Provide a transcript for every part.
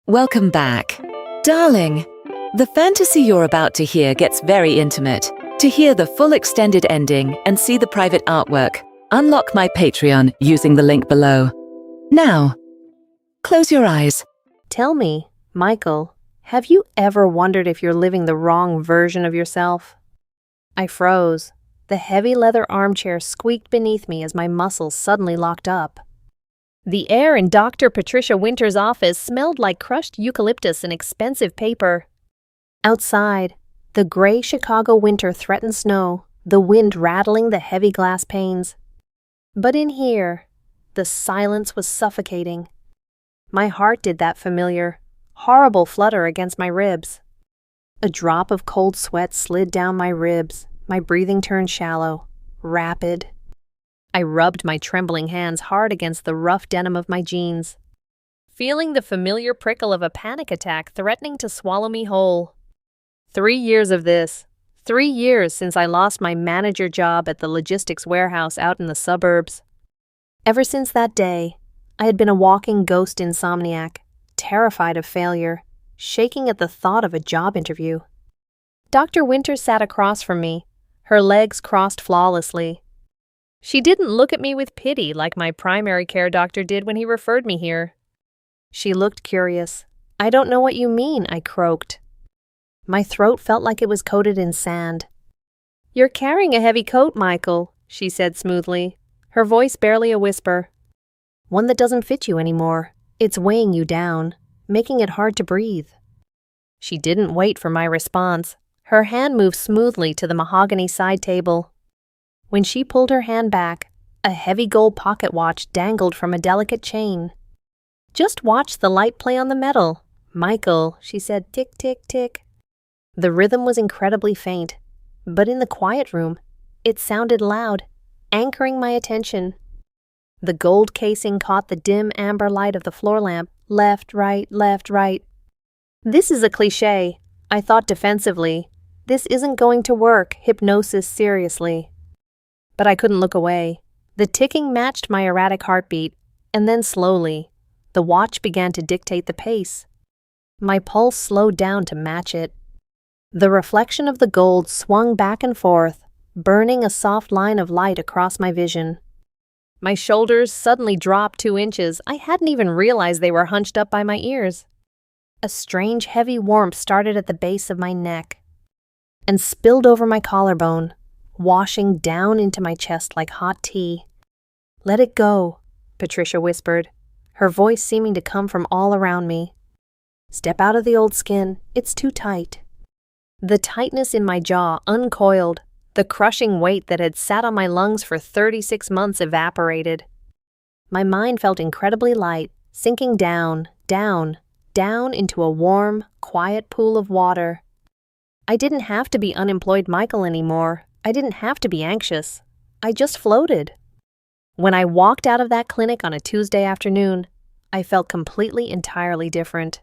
Welcome back. Darling, the fantasy you're about to hear gets very intimate. To hear the full extended ending and see the private artwork, unlock my Patreon using the link below. Now, close your eyes. Tell me, Michael, have you ever wondered if you're living the wrong version of yourself? I froze. The heavy leather armchair squeaked beneath me as my muscles suddenly locked up. The air in Dr. Patricia Winter's office smelled like crushed eucalyptus and expensive paper. Outside, the gray Chicago winter threatened snow, the wind rattling the heavy glass panes. But in here, the silence was suffocating. My heart did that familiar, horrible flutter against my ribs. A drop of cold sweat slid down my ribs, my breathing turned shallow, rapid. I rubbed my trembling hands hard against the rough denim of my jeans, feeling the familiar prickle of a panic attack threatening to swallow me whole. 3 years of this. 3 years since I lost my manager job at the logistics warehouse out in the suburbs. Ever since that day, I had been a walking ghost insomniac, terrified of failure, shaking at the thought of a job interview. Dr. Winter sat across from me, her legs crossed flawlessly. She didn't look at me with pity like my primary care doctor did when he referred me here. She looked curious. "I don't know what you mean," I croaked. My throat felt like it was coated in sand. "You're carrying a heavy coat, Michael," she said smoothly, her voice barely a whisper. "One that doesn't fit you anymore. It's weighing you down, making it hard to breathe." She didn't wait for my response. Her hand moved smoothly to the mahogany side table. When she pulled her hand back, a heavy gold pocket watch dangled from a delicate chain. "Just watch the light play on the metal, Michael," she said, tick, tick, tick. The rhythm was incredibly faint, but in the quiet room, it sounded loud, anchoring my attention. The gold casing caught the dim amber light of the floor lamp, left, right, left, right. This is a cliché, I thought defensively. This isn't going to work, hypnosis seriously. But I couldn't look away. The ticking matched my erratic heartbeat, and then slowly, the watch began to dictate the pace. My pulse slowed down to match it. The reflection of the gold swung back and forth, burning a soft line of light across my vision. My shoulders suddenly dropped 2 inches. I hadn't even realized they were hunched up by my ears. A strange heavy warmth started at the base of my neck and spilled over my collarbone, washing down into my chest like hot tea. "Let it go," Patricia whispered, her voice seeming to come from all around me. "Step out of the old skin. It's too tight." The tightness in my jaw uncoiled. The crushing weight that had sat on my lungs for 36 months evaporated. My mind felt incredibly light, sinking down, down, down into a warm, quiet pool of water. I didn't have to be unemployed Michael anymore. I didn't have to be anxious. I just floated. When I walked out of that clinic on a Tuesday afternoon, I felt completely, entirely different.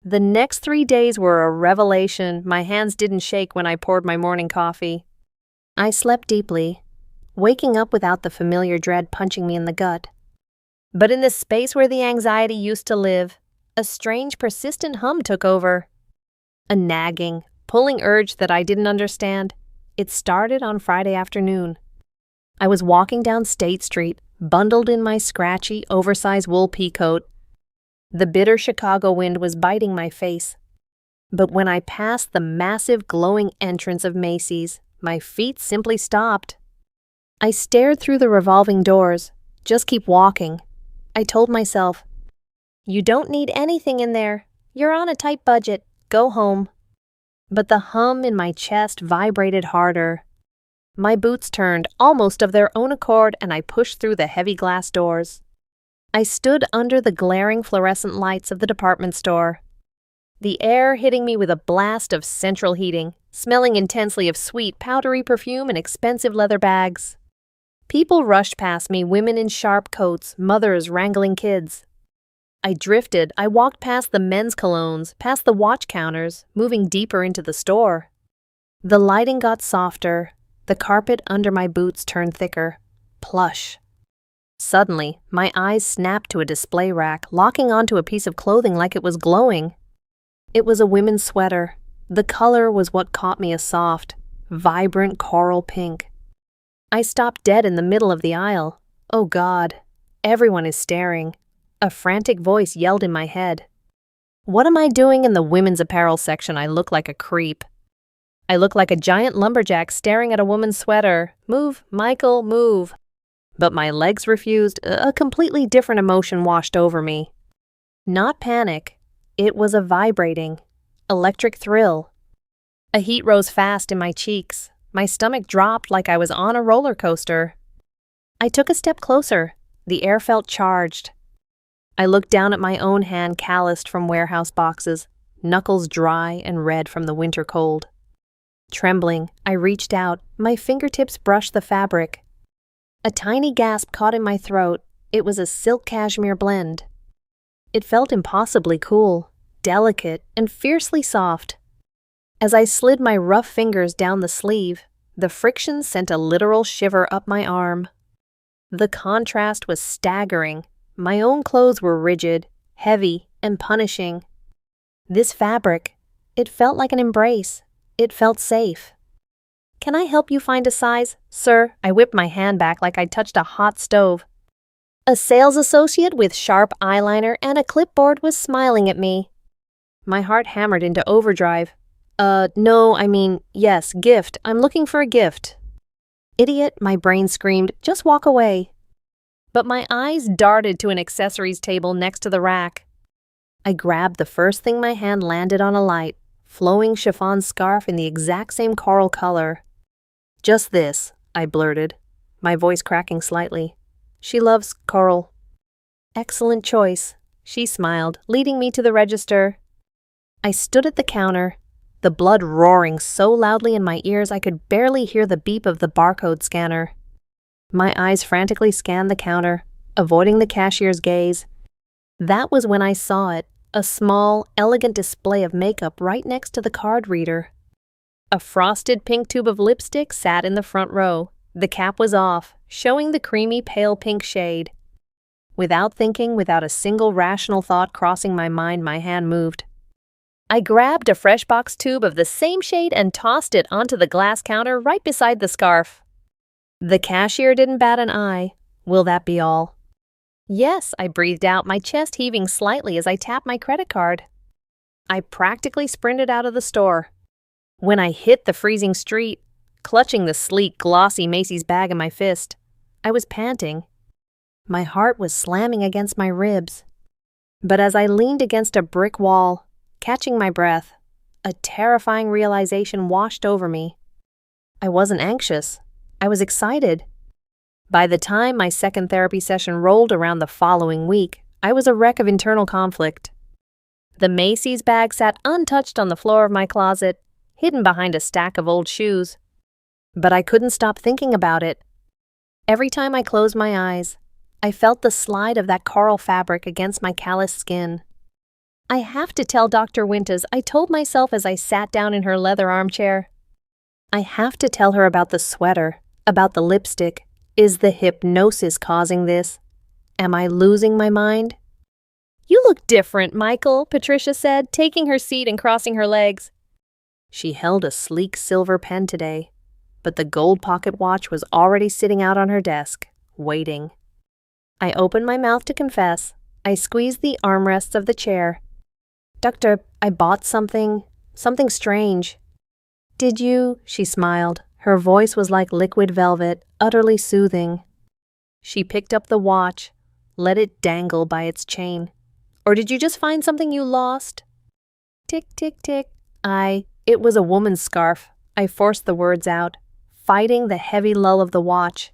The next 3 days were a revelation. My hands didn't shake when I poured my morning coffee. I slept deeply, waking up without the familiar dread punching me in the gut. But in the space where the anxiety used to live, a strange, persistent hum took over. A nagging, pulling urge that I didn't understand. It started on Friday afternoon. I was walking down State Street, bundled in my scratchy, oversized wool peacoat. The bitter Chicago wind was biting my face. But when I passed the massive, glowing entrance of Macy's, my feet simply stopped. I stared through the revolving doors. "Just keep walking," I told myself. "You don't need anything in there. You're on a tight budget. Go home." But the hum in my chest vibrated harder. My boots turned almost of their own accord, and I pushed through the heavy glass doors. I stood under the glaring fluorescent lights of the department store. The air hitting me with a blast of central heating, smelling intensely of sweet, powdery perfume and expensive leather bags. People rushed past me, women in sharp coats, mothers wrangling kids. I drifted. I walked past the men's colognes, past the watch counters, moving deeper into the store. The lighting got softer. The carpet under my boots turned thicker, plush. Suddenly, my eyes snapped to a display rack, locking onto a piece of clothing like it was glowing. It was a women's sweater. The color was what caught me, a soft, vibrant coral pink. I stopped dead in the middle of the aisle. Oh God, everyone is staring. A frantic voice yelled in my head. What am I doing in the women's apparel section? I look like a creep. I look like a giant lumberjack staring at a woman's sweater. Move, Michael, move. But my legs refused. A completely different emotion washed over me. Not panic. It was a vibrating, electric thrill. A heat rose fast in my cheeks. My stomach dropped like I was on a roller coaster. I took a step closer. The air felt charged. I looked down at my own hand, calloused from warehouse boxes, knuckles dry and red from the winter cold. Trembling, I reached out. My fingertips brushed the fabric. A tiny gasp caught in my throat. It was a silk cashmere blend. It felt impossibly cool, delicate, and fiercely soft. As I slid my rough fingers down the sleeve, the friction sent a literal shiver up my arm. The contrast was staggering. My own clothes were rigid, heavy, and punishing. This fabric, it felt like an embrace. It felt safe. Can I help you find a size, sir? I whipped my hand back like I'd touched a hot stove. A sales associate with sharp eyeliner and a clipboard was smiling at me. My heart hammered into overdrive. Yes, gift. I'm looking for a gift. Idiot, my brain screamed. Just walk away. But my eyes darted to an accessories table next to the rack. I grabbed the first thing my hand landed on, a light, flowing chiffon scarf in the exact same coral color. Just this, I blurted, my voice cracking slightly. She loves coral. Excellent choice, she smiled, leading me to the register. I stood at the counter, the blood roaring so loudly in my ears I could barely hear the beep of the barcode scanner. My eyes frantically scanned the counter, avoiding the cashier's gaze. That was when I saw it, a small, elegant display of makeup right next to the card reader. A frosted pink tube of lipstick sat in the front row. The cap was off, showing the creamy pale pink shade. Without thinking, without a single rational thought crossing my mind, my hand moved. I grabbed a fresh box tube of the same shade and tossed it onto the glass counter right beside the scarf. The cashier didn't bat an eye. Will that be all? Yes, I breathed out, my chest heaving slightly as I tapped my credit card. I practically sprinted out of the store. When I hit the freezing street, clutching the sleek, glossy Macy's bag in my fist, I was panting. My heart was slamming against my ribs. But as I leaned against a brick wall, catching my breath, a terrifying realization washed over me. I wasn't anxious. I was excited. By the time my second therapy session rolled around the following week, I was a wreck of internal conflict. The Macy's bag sat untouched on the floor of my closet, hidden behind a stack of old shoes. But I couldn't stop thinking about it. Every time I closed my eyes, I felt the slide of that coral fabric against my calloused skin. I have to tell Dr. Winters, I told myself as I sat down in her leather armchair. I have to tell her about the sweater, about the lipstick. Is the hypnosis causing this? Am I losing my mind? You look different, Michael, Patricia said, taking her seat and crossing her legs. She held a sleek silver pen today, but the gold pocket watch was already sitting out on her desk, waiting. I opened my mouth to confess. I squeezed the armrests of the chair. Doctor, I bought something strange. Did you? She smiled. Her voice was like liquid velvet, utterly soothing. She picked up the watch, let it dangle by its chain. Or did you just find something you lost? Tick, tick, tick. It was a woman's scarf. I forced the words out, fighting the heavy lull of the watch.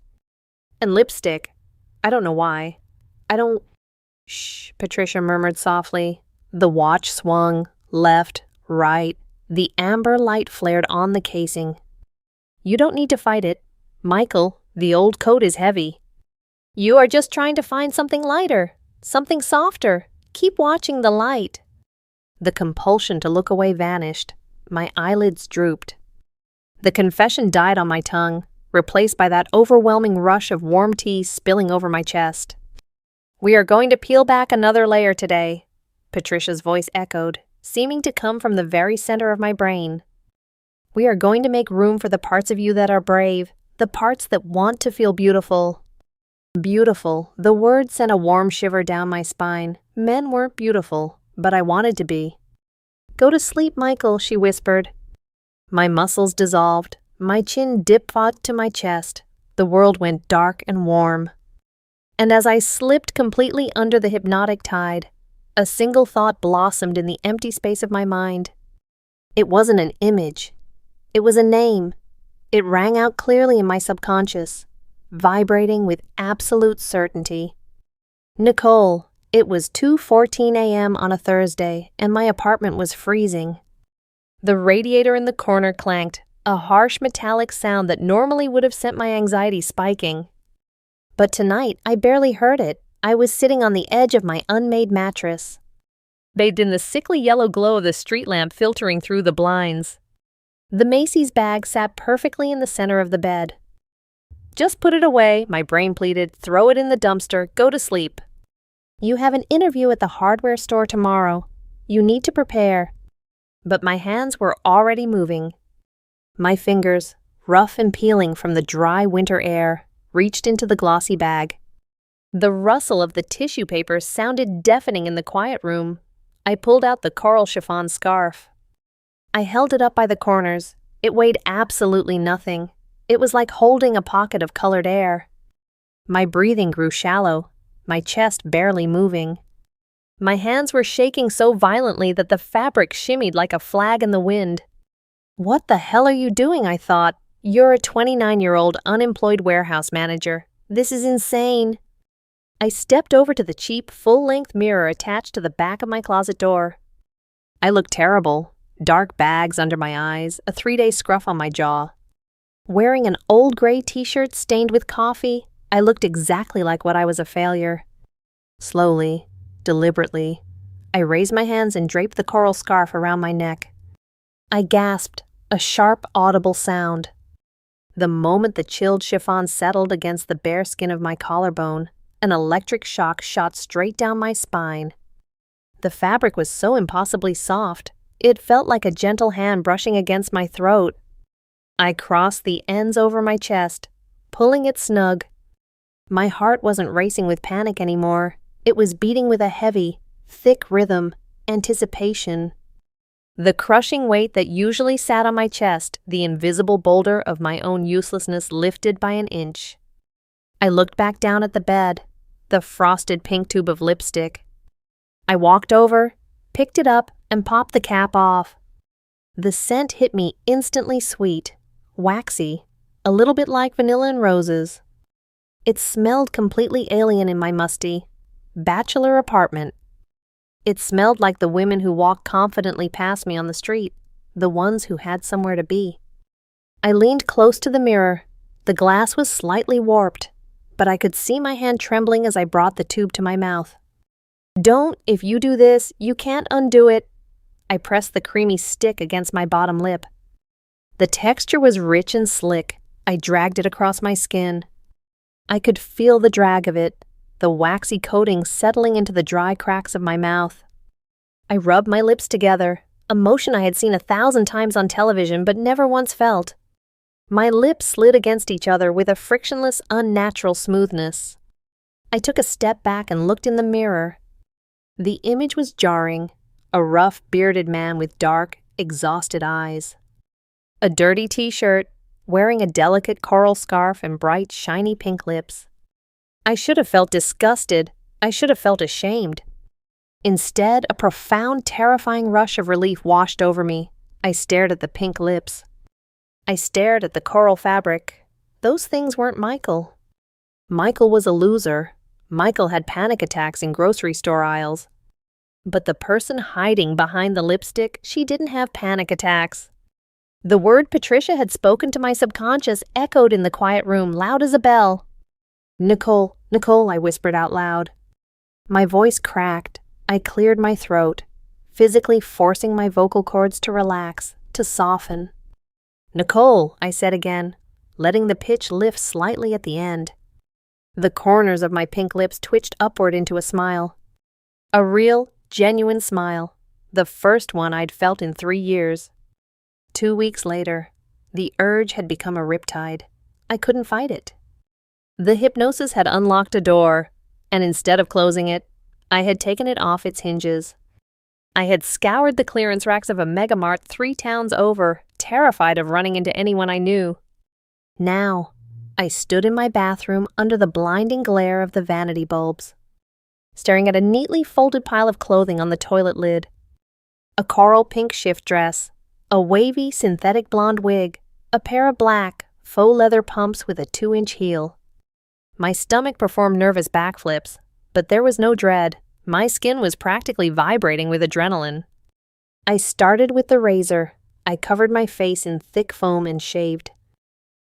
And lipstick. I don't know why. Shh, Patricia murmured softly. The watch swung, left, right. The amber light flared on the casing. You don't need to fight it. Michael, the old coat is heavy. You are just trying to find something lighter, something softer. Keep watching the light. The compulsion to look away vanished. My eyelids drooped. The confession died on my tongue. replaced by that overwhelming rush of warm tea spilling over my chest. "We are going to peel back another layer today," Patricia's voice echoed, seeming to come from the very center of my brain. "We are going to make room for the parts of you that are brave, the parts that want to feel beautiful." Beautiful. The word sent a warm shiver down my spine. Men weren't beautiful, but I wanted to be. "Go to sleep, Michael," she whispered. My muscles dissolved. My chin dipped to my chest. The world went dark and warm. And as I slipped completely under the hypnotic tide, a single thought blossomed in the empty space of my mind. It wasn't an image. It was a name. It rang out clearly in my subconscious, vibrating with absolute certainty. Nicole. It was 2:14 a.m. on a Thursday, and my apartment was freezing. The radiator in the corner clanked, a harsh metallic sound that normally would have sent my anxiety spiking. But tonight, I barely heard it. I was sitting on the edge of my unmade mattress, bathed in the sickly yellow glow of the street lamp filtering through the blinds. The Macy's bag sat perfectly in the center of the bed. "Just put it away," my brain pleaded. "Throw it in the dumpster. Go to sleep." "You have an interview at the hardware store tomorrow. You need to prepare." But my hands were already moving. My fingers, rough and peeling from the dry winter air, reached into the glossy bag. The rustle of the tissue paper sounded deafening in the quiet room. I pulled out the coral chiffon scarf. I held it up by the corners. It weighed absolutely nothing. It was like holding a pocket of colored air. My breathing grew shallow, my chest barely moving. My hands were shaking so violently that the fabric shimmied like a flag in the wind. "What the hell are you doing?" I thought. "You're a 29-year-old unemployed warehouse manager. This is insane." I stepped over to the cheap, full-length mirror attached to the back of my closet door. I looked terrible. Dark bags under my eyes, a 3-day scruff on my jaw. Wearing an old gray t-shirt stained with coffee, I looked exactly like what I was, a failure. Slowly, deliberately, I raised my hands and draped the coral scarf around my neck. I gasped, a sharp, audible sound. The moment the chilled chiffon settled against the bare skin of my collarbone, an electric shock shot straight down my spine. The fabric was so impossibly soft, it felt like a gentle hand brushing against my throat. I crossed the ends over my chest, pulling it snug. My heart wasn't racing with panic anymore. It was beating with a heavy, thick rhythm, anticipation. The crushing weight that usually sat on my chest, the invisible boulder of my own uselessness, lifted by an inch. I looked back down at the bed, the frosted pink tube of lipstick. I walked over, picked it up, and popped the cap off. The scent hit me instantly sweet, waxy, a little bit like vanilla and roses. It smelled completely alien in my musty, bachelor apartment. It smelled like the women who walked confidently past me on the street, the ones who had somewhere to be. I leaned close to the mirror. The glass was slightly warped, but I could see my hand trembling as I brought the tube to my mouth. "Don't, if you do this, you can't undo it." I pressed the creamy stick against my bottom lip. The texture was rich and slick. I dragged it across my skin. I could feel the drag of it, the waxy coating settling into the dry cracks of my mouth. I rubbed my lips together, a motion I had seen 1,000 times on television but never once felt. My lips slid against each other with a frictionless, unnatural smoothness. I took a step back and looked in the mirror. The image was jarring, a rough, bearded man with dark, exhausted eyes. A dirty t-shirt, wearing a delicate coral scarf and bright, shiny pink lips. I should have felt disgusted. I should have felt ashamed. Instead, a profound, terrifying rush of relief washed over me. I stared at the pink lips. I stared at the coral fabric. Those things weren't Michael. Michael was a loser. Michael had panic attacks in grocery store aisles. But the person hiding behind the lipstick, she didn't have panic attacks. The word Patricia had spoken to my subconscious echoed in the quiet room, loud as a bell. "Nicole, Nicole," I whispered out loud. My voice cracked. I cleared my throat, physically forcing my vocal cords to relax, to soften. "Nicole," I said again, letting the pitch lift slightly at the end. The corners of my pink lips twitched upward into a smile. A real, genuine smile. The first one I'd felt in 3 years. 2 weeks later, the urge had become a riptide. I couldn't fight it. The hypnosis had unlocked a door, and instead of closing it, I had taken it off its hinges. I had scoured the clearance racks of a megamart 3 towns over, terrified of running into anyone I knew. Now, I stood in my bathroom under the blinding glare of the vanity bulbs, staring at a neatly folded pile of clothing on the toilet lid. A coral pink shift dress, a wavy synthetic blonde wig, a pair of black, faux leather pumps with a 2-inch heel. My stomach performed nervous backflips, but there was no dread. My skin was practically vibrating with adrenaline. I started with the razor. I covered my face in thick foam and shaved.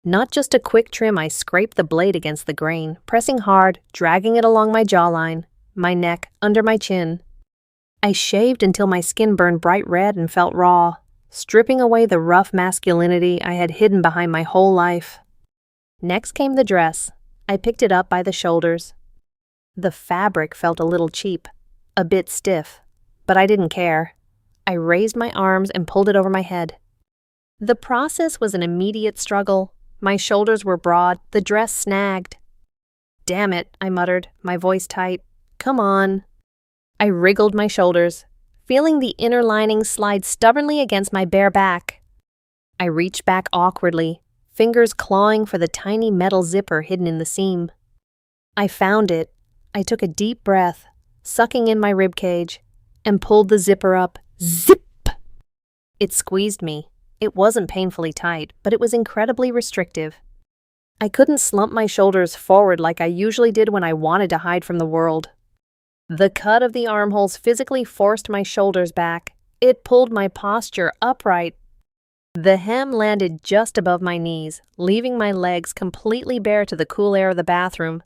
Not just a quick trim, I scraped the blade against the grain, pressing hard, dragging it along my jawline, my neck, under my chin. I shaved until my skin burned bright red and felt raw, stripping away the rough masculinity I had hidden behind my whole life. Next came the dress. I picked it up by the shoulders. The fabric felt a little cheap, a bit stiff, but I didn't care. I raised my arms and pulled it over my head. The process was an immediate struggle. My shoulders were broad, the dress snagged. "Damn it," I muttered, my voice tight. "Come on." I wriggled my shoulders, feeling the inner lining slide stubbornly against my bare back. I reached back awkwardly, fingers clawing for the tiny metal zipper hidden in the seam. I found it. I took a deep breath, sucking in my ribcage, and pulled the zipper up. Zip! It squeezed me. It wasn't painfully tight, but it was incredibly restrictive. I couldn't slump my shoulders forward like I usually did when I wanted to hide from the world. The cut of the armholes physically forced my shoulders back. It pulled my posture upright. The hem landed just above my knees, leaving my legs completely bare to the cool air of the bathroom.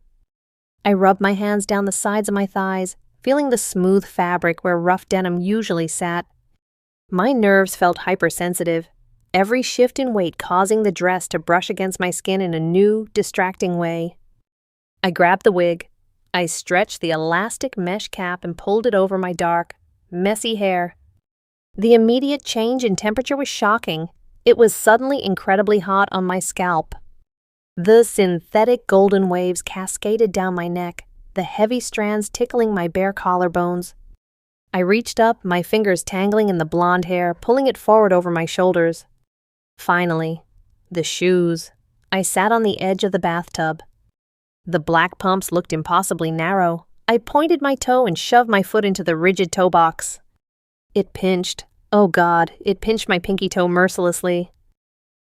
I rubbed my hands down the sides of my thighs, feeling the smooth fabric where rough denim usually sat. My nerves felt hypersensitive, every shift in weight causing the dress to brush against my skin in a new, distracting way. I grabbed the wig. I stretched the elastic mesh cap and pulled it over my dark, messy hair. The immediate change in temperature was shocking. It was suddenly incredibly hot on my scalp. The synthetic golden waves cascaded down my neck, the heavy strands tickling my bare collarbones. I reached up, my fingers tangling in the blonde hair, pulling it forward over my shoulders. Finally, the shoes. I sat on the edge of the bathtub. The black pumps looked impossibly narrow. I pointed my toe and shoved my foot into the rigid toe box. It pinched. Oh God, it pinched my pinky toe mercilessly.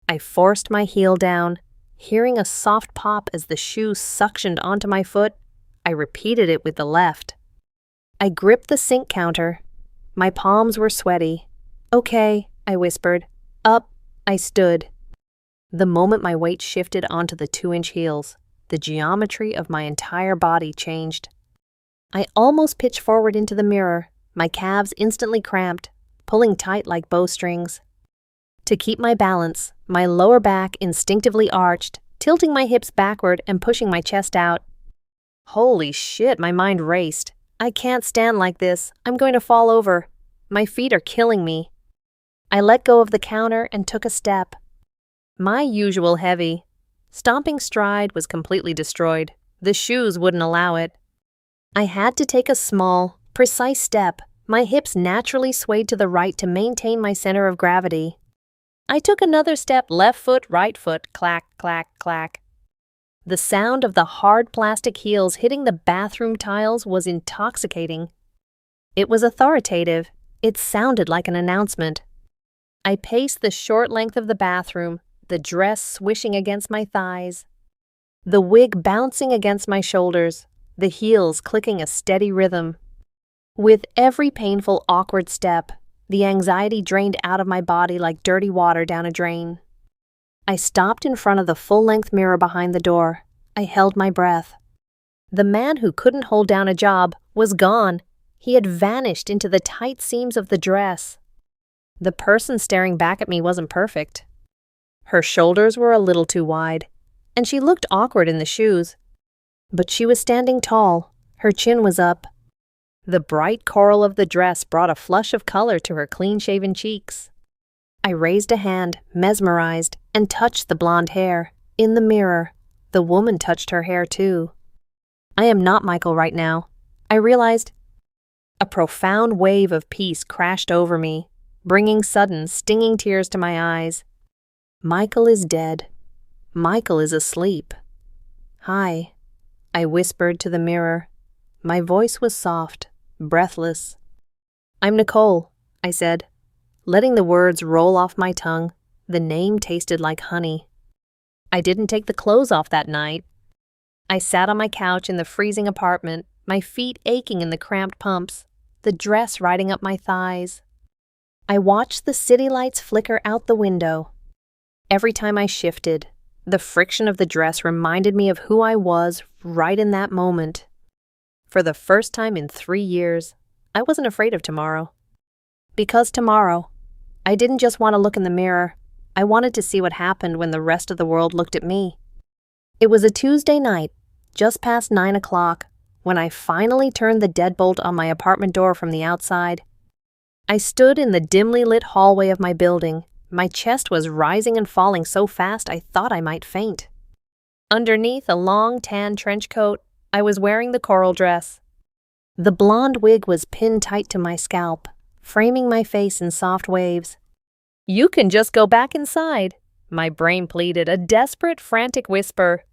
I forced my heel down, hearing a soft pop as the shoe suctioned onto my foot. I repeated it with the left. I gripped the sink counter. My palms were sweaty. "Okay," I whispered. "Up." I stood. The moment my weight shifted onto the 2-inch heels, the geometry of my entire body changed. I almost pitched forward into the mirror, my calves instantly cramped, pulling tight like bowstrings. To keep my balance, my lower back instinctively arched, tilting my hips backward and pushing my chest out. Holy shit, my mind raced. I can't stand like this. I'm going to fall over. My feet are killing me. I let go of the counter and took a step. My usual heavy, stomping stride was completely destroyed. The shoes wouldn't allow it. I had to take a small, precise step. My hips naturally swayed to the right to maintain my center of gravity. I took another step, left foot, right foot, clack, clack, clack. The sound of the hard plastic heels hitting the bathroom tiles was intoxicating. It was authoritative. It sounded like an announcement. I paced the short length of the bathroom, the dress swishing against my thighs, the wig bouncing against my shoulders, the heels clicking a steady rhythm. With every painful, awkward step, the anxiety drained out of my body like dirty water down a drain. I stopped in front of the full-length mirror behind the door. I held my breath. The man who couldn't hold down a job was gone. He had vanished into the tight seams of the dress. The person staring back at me wasn't perfect. Her shoulders were a little too wide. and she looked awkward in the shoes. But she was standing tall, her chin was up. The bright coral of the dress brought a flush of color to her clean-shaven cheeks. I raised a hand, mesmerized, and touched the blonde hair. In the mirror, the woman touched her hair too. I am not Michael right now, I realized. A profound wave of peace crashed over me, bringing sudden, stinging tears to my eyes. Michael is dead. Michael is asleep. Hi, I whispered to the mirror. My voice was soft, breathless. I'm Nicole, I said. Letting the words roll off my tongue, the name tasted like honey. I didn't take the clothes off that night. I sat on my couch in the freezing apartment, my feet aching in the cramped pumps, the dress riding up my thighs. I watched the city lights flicker out the window. Every time I shifted, the friction of the dress reminded me of who I was right in that moment. For the first time in 3 years, I wasn't afraid of tomorrow. Because tomorrow, I didn't just want to look in the mirror, I wanted to see what happened when the rest of the world looked at me. It was a Tuesday night, just past 9 o'clock, when I finally turned the deadbolt on my apartment door from the outside. I stood in the dimly lit hallway of my building. My chest was rising and falling so fast I thought I might faint. Underneath a long tan trench coat, I was wearing the coral dress. The blonde wig was pinned tight to my scalp, framing my face in soft waves. You can just go back inside, my brain pleaded, a desperate, frantic whisper.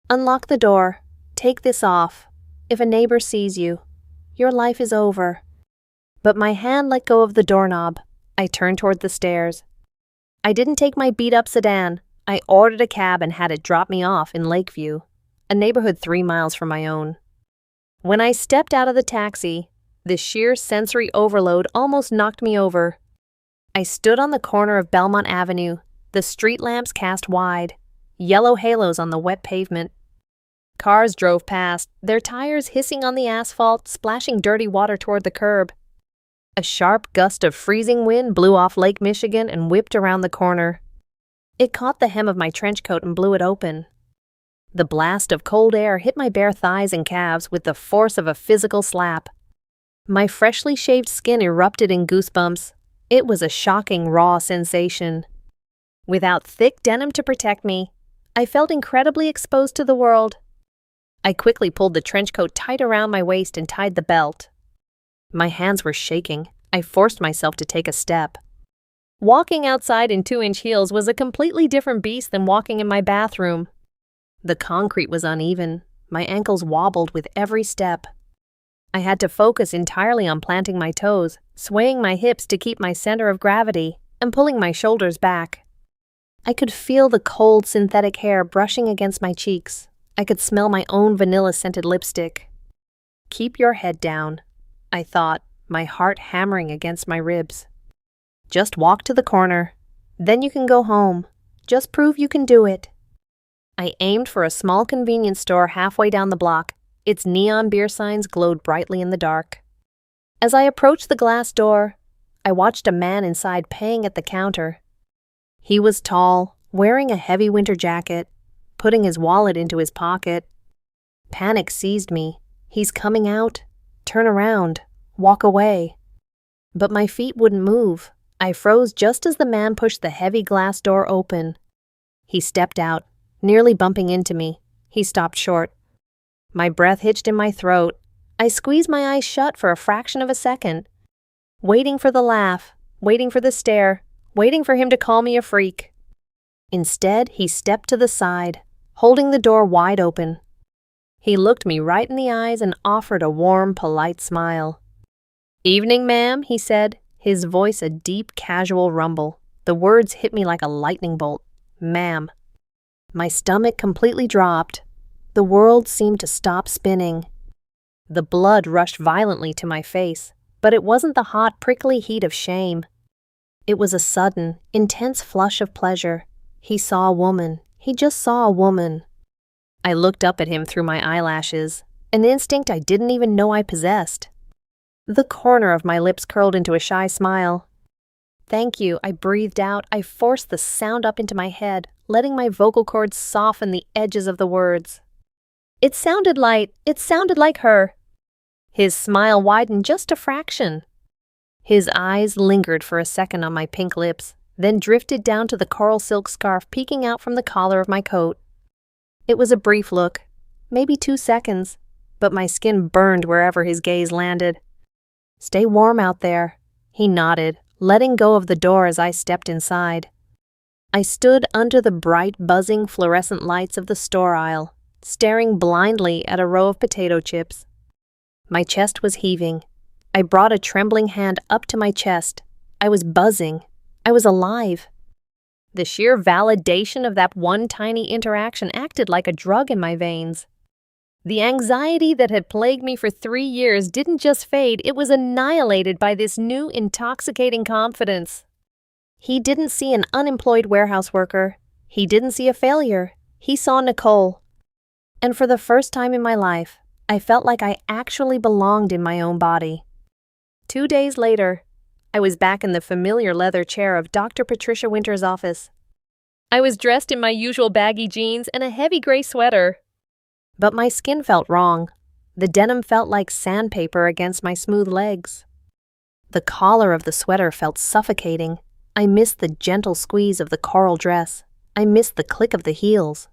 Unlock the door. Take this off. If a neighbor sees you, your life is over. But my hand let go of the doorknob. I turned toward the stairs. I didn't take my beat-up sedan. I ordered a cab and had it drop me off in Lakeview, a neighborhood 3 miles from my own. When I stepped out of the taxi, the sheer sensory overload almost knocked me over. I stood on the corner of Belmont Avenue, the street lamps cast wide, yellow halos on the wet pavement. Cars drove past, their tires hissing on the asphalt, splashing dirty water toward the curb. A sharp gust of freezing wind blew off Lake Michigan and whipped around the corner. It caught the hem of my trench coat and blew it open. The blast of cold air hit my bare thighs and calves with the force of a physical slap. My freshly shaved skin erupted in goosebumps. It was a shocking, raw sensation. Without thick denim to protect me, I felt incredibly exposed to the world. I quickly pulled the trench coat tight around my waist and tied the belt. My hands were shaking. I forced myself to take a step. Walking outside in 2-inch heels was a completely different beast than walking in my bathroom. The concrete was uneven. My ankles wobbled with every step. I had to focus entirely on planting my toes, swaying my hips to keep my center of gravity, and pulling my shoulders back. I could feel the cold synthetic hair brushing against my cheeks. I could smell my own vanilla-scented lipstick. Keep your head down, I thought, my heart hammering against my ribs. Just walk to the corner. Then you can go home. Just prove you can do it. I aimed for a small convenience store halfway down the block. Its neon beer signs glowed brightly in the dark. As I approached the glass door, I watched a man inside paying at the counter. He was tall, wearing a heavy winter jacket, putting his wallet into his pocket. Panic seized me. He's coming out. Turn around. Walk away. But my feet wouldn't move. I froze just as the man pushed the heavy glass door open. He stepped out, nearly bumping into me. He stopped short. My breath hitched in my throat. I squeezed my eyes shut for a fraction of a second, waiting for the laugh, waiting for the stare, waiting for him to call me a freak. Instead, he stepped to the side, holding the door wide open. He looked me right in the eyes and offered a warm, polite smile. "Evening, ma'am," he said, his voice a deep, casual rumble. The words hit me like a lightning bolt. Ma'am. My stomach completely dropped. The world seemed to stop spinning. The blood rushed violently to my face, but it wasn't the hot, prickly heat of shame. It was a sudden, intense flush of pleasure. He saw a woman. He just saw a woman. I looked up at him through my eyelashes, an instinct I didn't even know I possessed. The corner of my lips curled into a shy smile. Thank you, I breathed out. I forced the sound up into my head, letting my vocal cords soften the edges of the words. It sounded like her. His smile widened just a fraction. His eyes lingered for a second on my pink lips, then drifted down to the coral silk scarf peeking out from the collar of my coat. It was a brief look, maybe 2 seconds, but my skin burned wherever his gaze landed. Stay warm out there, he nodded, letting go of the door as I stepped inside. I stood under the bright, buzzing fluorescent lights of the store aisle, staring blindly at a row of potato chips. My chest was heaving. I brought a trembling hand up to my chest. I was buzzing. I was alive. The sheer validation of that one tiny interaction acted like a drug in my veins. The anxiety that had plagued me for 3 years didn't just fade, it was annihilated by this new, intoxicating confidence. He didn't see an unemployed warehouse worker. He didn't see a failure. He saw Nicole. And for the first time in my life, I felt like I actually belonged in my own body. 2 days later, I was back in the familiar leather chair of Dr. Patricia Winter's office. I was dressed in my usual baggy jeans and a heavy gray sweater. But my skin felt wrong. The denim felt like sandpaper against my smooth legs. The collar of the sweater felt suffocating. I missed the gentle squeeze of the coral dress. I missed the click of the heels.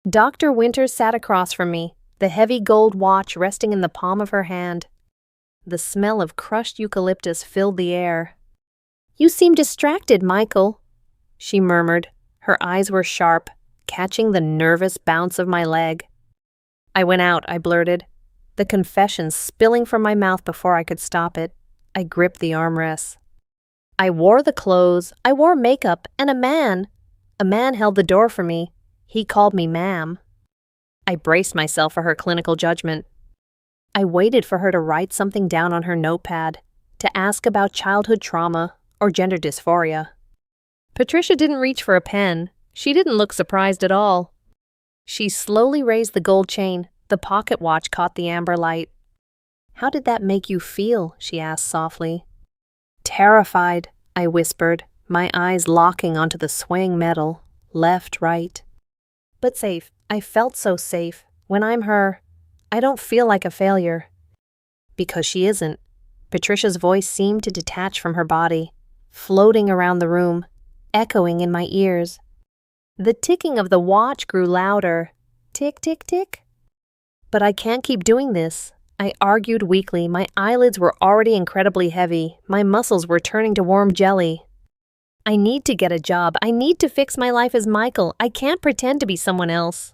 Dr. Winters sat across from me, the heavy gold watch resting in the palm of her hand. The smell of crushed eucalyptus filled the air. "You seem distracted, Michael," she murmured. Her eyes were sharp, catching the nervous bounce of my leg. "I went out," I blurted, the confession spilling from my mouth before I could stop it. I gripped the armrests. "I wore the clothes, I wore makeup, and a man held the door for me. He called me ma'am." I braced myself for her clinical judgment. I waited for her to write something down on her notepad, to ask about childhood trauma or gender dysphoria. Patricia didn't reach for a pen. She didn't look surprised at all. She slowly raised the gold chain. The pocket watch caught the amber light. "How did that make you feel?" she asked softly. "Terrified," I whispered, my eyes locking onto the swaying metal, left, right. "But safe. I felt so safe. When I'm her, I don't feel like a failure." Because she isn't. Patricia's voice seemed to detach from her body, floating around the room, echoing in my ears. The ticking of the watch grew louder. Tick, tick, tick. "But I can't keep doing this," I argued weakly. My eyelids were already incredibly heavy. My muscles were turning to warm jelly. "I need to get a job. I need to fix my life as Michael. I can't pretend to be someone else."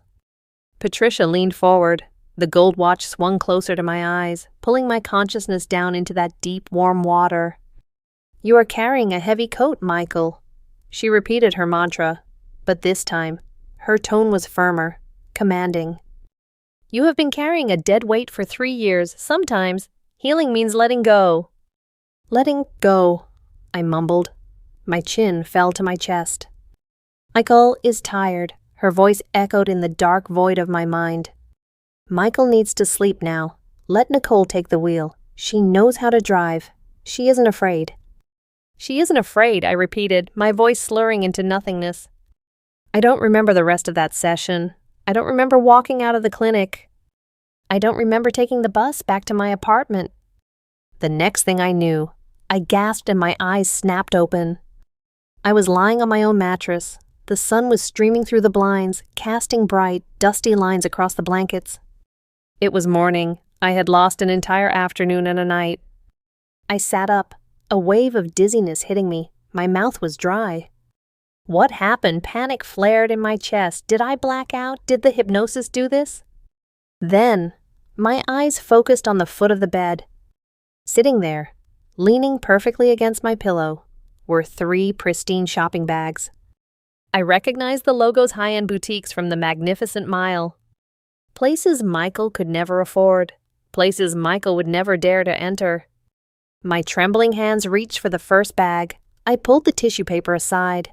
Patricia leaned forward. The gold watch swung closer to my eyes, pulling my consciousness down into that deep, warm water. "You are carrying a heavy coat, Michael." She repeated her mantra, but this time, her tone was firmer, commanding. "You have been carrying a dead weight for 3 years. Sometimes, healing means letting go." "Letting go," I mumbled. My chin fell to my chest. "Michael is tired," her voice echoed in the dark void of my mind. "Michael needs to sleep now. Let Nicole take the wheel. She knows how to drive. She isn't afraid." "She isn't afraid," I repeated, my voice slurring into nothingness. I don't remember the rest of that session. I don't remember walking out of the clinic. I don't remember taking the bus back to my apartment. The next thing I knew, I gasped and my eyes snapped open. I was lying on my own mattress. The sun was streaming through the blinds, casting bright, dusty lines across the blankets. It was morning. I had lost an entire afternoon and a night. I sat up, a wave of dizziness hitting me. My mouth was dry. What happened? Panic flared in my chest. Did I black out? Did the hypnosis do this? Then, my eyes focused on the foot of the bed. Sitting there, leaning perfectly against my pillow, were 3 pristine shopping bags. I recognized the logo's high-end boutiques from the Magnificent Mile. Places Michael could never afford. Places Michael would never dare to enter. My trembling hands reached for the first bag. I pulled the tissue paper aside.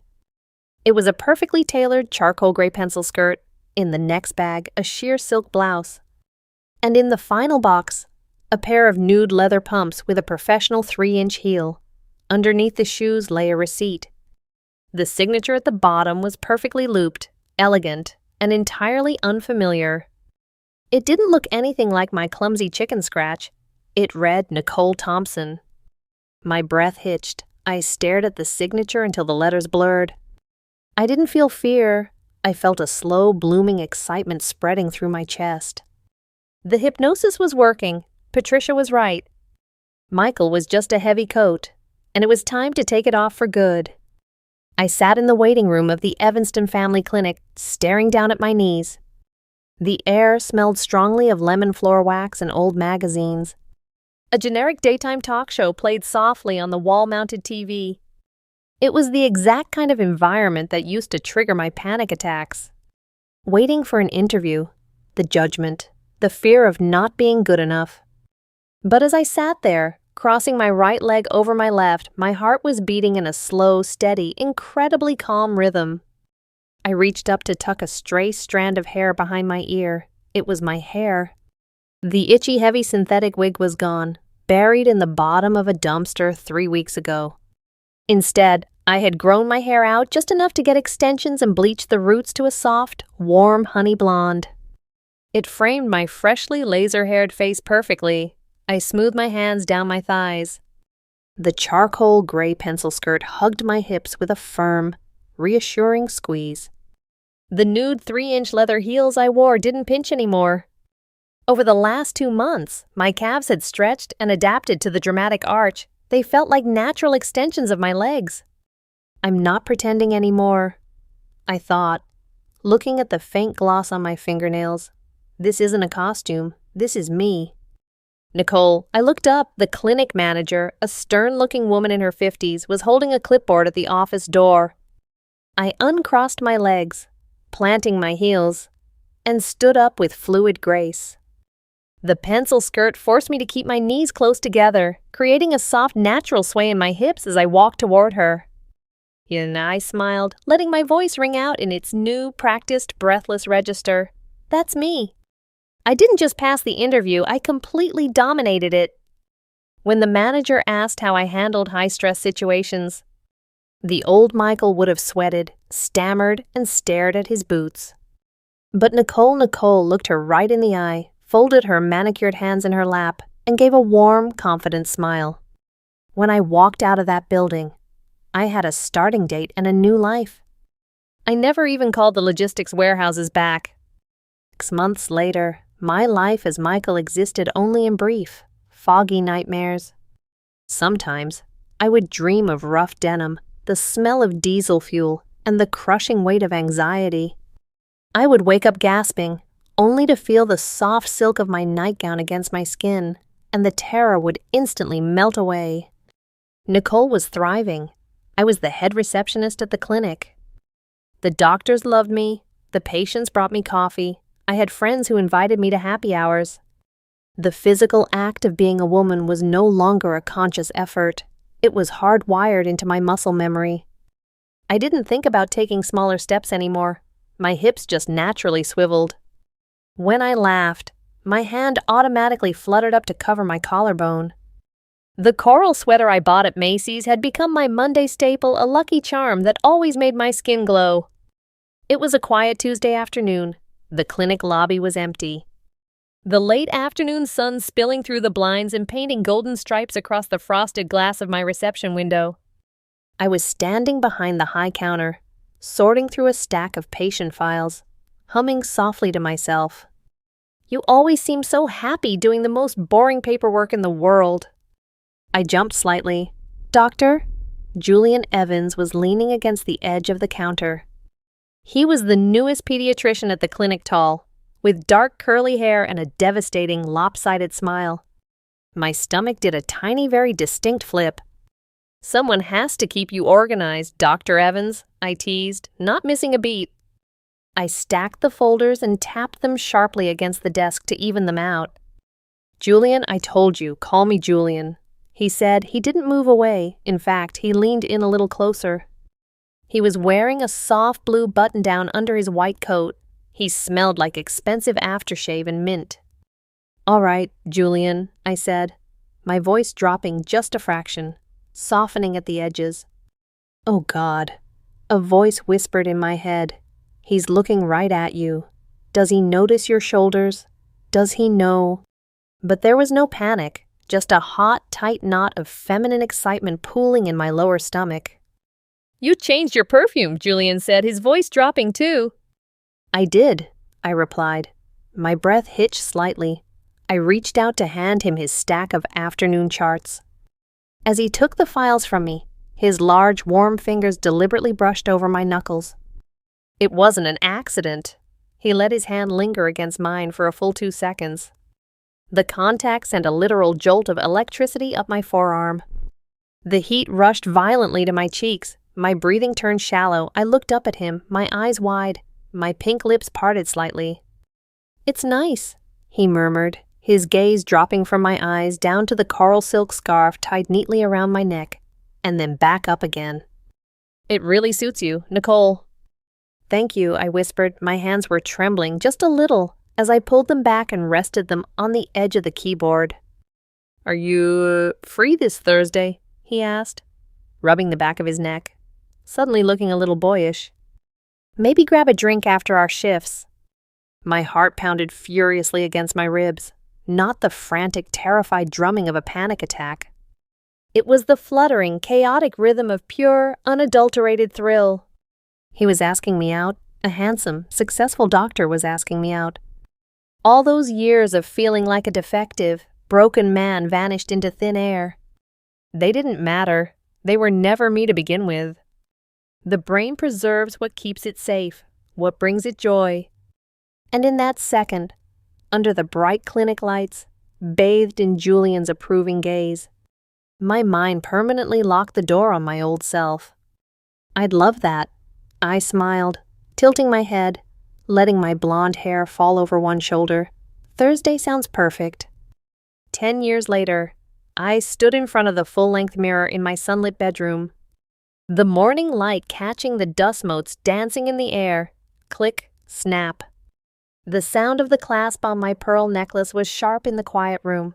It was a perfectly tailored charcoal gray pencil skirt. In the next bag, a sheer silk blouse. And in the final box, a pair of nude leather pumps with a professional 3-inch heel. Underneath the shoes lay a receipt. The signature at the bottom was perfectly looped, elegant, and entirely unfamiliar. It didn't look anything like my clumsy chicken scratch. It read Nicole Thompson. My breath hitched. I stared at the signature until the letters blurred. I didn't feel fear. I felt a slow, blooming excitement spreading through my chest. The hypnosis was working. Patricia was right. Michael was just a heavy coat, and it was time to take it off for good. I sat in the waiting room of the Evanston Family Clinic, staring down at my knees. The air smelled strongly of lemon floor wax and old magazines. A generic daytime talk show played softly on the wall-mounted TV. It was the exact kind of environment that used to trigger my panic attacks. Waiting for an interview, the judgment, the fear of not being good enough. But as I sat there, crossing my right leg over my left, my heart was beating in a slow, steady, incredibly calm rhythm. I reached up to tuck a stray strand of hair behind my ear. It was my hair. The itchy, heavy synthetic wig was gone, buried in the bottom of a dumpster 3 weeks ago. Instead, I had grown my hair out just enough to get extensions and bleach the roots to a soft, warm honey blonde. It framed my freshly laser-haired face perfectly. I smoothed my hands down my thighs. The charcoal gray pencil skirt hugged my hips with a firm, reassuring squeeze. The nude 3-inch leather heels I wore didn't pinch anymore. Over the last 2 months, my calves had stretched and adapted to the dramatic arch. They felt like natural extensions of my legs. I'm not pretending anymore, I thought, looking at the faint gloss on my fingernails. This isn't a costume. This is me. Nicole, I looked up. The clinic manager, a stern-looking woman in her 50s, was holding a clipboard at the office door. I uncrossed my legs, planting my heels, and stood up with fluid grace. The pencil skirt forced me to keep my knees close together, creating a soft, natural sway in my hips as I walked toward her. And I smiled, letting my voice ring out in its new, practiced, breathless register. That's me. I didn't just pass the interview, I completely dominated it. When the manager asked how I handled high-stress situations, the old Michael would have sweated, stammered, and stared at his boots. But Nicole looked her right in the eye, folded her manicured hands in her lap, and gave a warm, confident smile. When I walked out of that building, I had a starting date and a new life. I never even called the logistics warehouses back. 6 months later, my life as Michael existed only in brief, foggy nightmares. Sometimes, I would dream of rough denim, the smell of diesel fuel, and the crushing weight of anxiety. I would wake up gasping, only to feel the soft silk of my nightgown against my skin, and the terror would instantly melt away. Nicole was thriving. I was the head receptionist at the clinic. The doctors loved me. The patients brought me coffee. I had friends who invited me to happy hours. The physical act of being a woman was no longer a conscious effort. It was hardwired into my muscle memory. I didn't think about taking smaller steps anymore. My hips just naturally swiveled. When I laughed, my hand automatically fluttered up to cover my collarbone. The coral sweater I bought at Macy's had become my Monday staple, a lucky charm that always made my skin glow. It was a quiet Tuesday afternoon. The clinic lobby was empty. The late afternoon sun spilling through the blinds and painting golden stripes across the frosted glass of my reception window. I was standing behind the high counter, sorting through a stack of patient files, humming softly to myself. You always seem so happy doing the most boring paperwork in the world. I jumped slightly. Doctor? Julian Evans was leaning against the edge of the counter. He was the newest pediatrician at the clinic, tall, with dark curly hair and a devastating lopsided smile. My stomach did a tiny, very distinct flip. Someone has to keep you organized, Dr. Evans, I teased, not missing a beat. I stacked the folders and tapped them sharply against the desk to even them out. Julian, I told you, call me Julian. He said. He didn't move away. In fact, he leaned in a little closer. He was wearing a soft blue button-down under his white coat. He smelled like expensive aftershave and mint. All right, Julian, I said, my voice dropping just a fraction. softening at the edges. Oh God, a voice whispered in my head. He's looking right at you. Does he notice your shoulders? Does he know? But there was no panic, just a hot, tight knot of feminine excitement pooling in my lower stomach. You changed your perfume, Julian said, his voice dropping too. I did, I replied. My breath hitched slightly. I reached out to hand him his stack of afternoon charts. As he took the files from me, his large, warm fingers deliberately brushed over my knuckles. It wasn't an accident. He let his hand linger against mine for a full 2 seconds. The contact sent a literal jolt of electricity up my forearm. The heat rushed violently to my cheeks. My breathing turned shallow. I looked up at him, my eyes wide, my pink lips parted slightly. "It's nice," he murmured, his gaze dropping from my eyes down to the coral silk scarf tied neatly around my neck, and then back up again. "It really suits you, Nicole." "Thank you," I whispered. My hands were trembling just a little as I pulled them back and rested them on the edge of the keyboard. "Are you free this Thursday?" he asked, rubbing the back of his neck, suddenly looking a little boyish. "Maybe grab a drink after our shifts." My heart pounded furiously against my ribs, not the frantic, terrified drumming of a panic attack. It was the fluttering, chaotic rhythm of pure, unadulterated thrill. He was asking me out. A handsome, successful doctor was asking me out. All those years of feeling like a defective, broken man vanished into thin air. They didn't matter. They were never me to begin with. The brain preserves what keeps it safe, what brings it joy. And in that second, under the bright clinic lights, bathed in Julian's approving gaze, my mind permanently locked the door on my old self. I'd love that. I smiled, tilting my head, letting my blonde hair fall over one shoulder. Thursday sounds perfect. 10 years later, I stood in front of the full-length mirror in my sunlit bedroom. The morning light catching the dust motes dancing in the air. Click, snap. The sound of the clasp on my pearl necklace was sharp in the quiet room.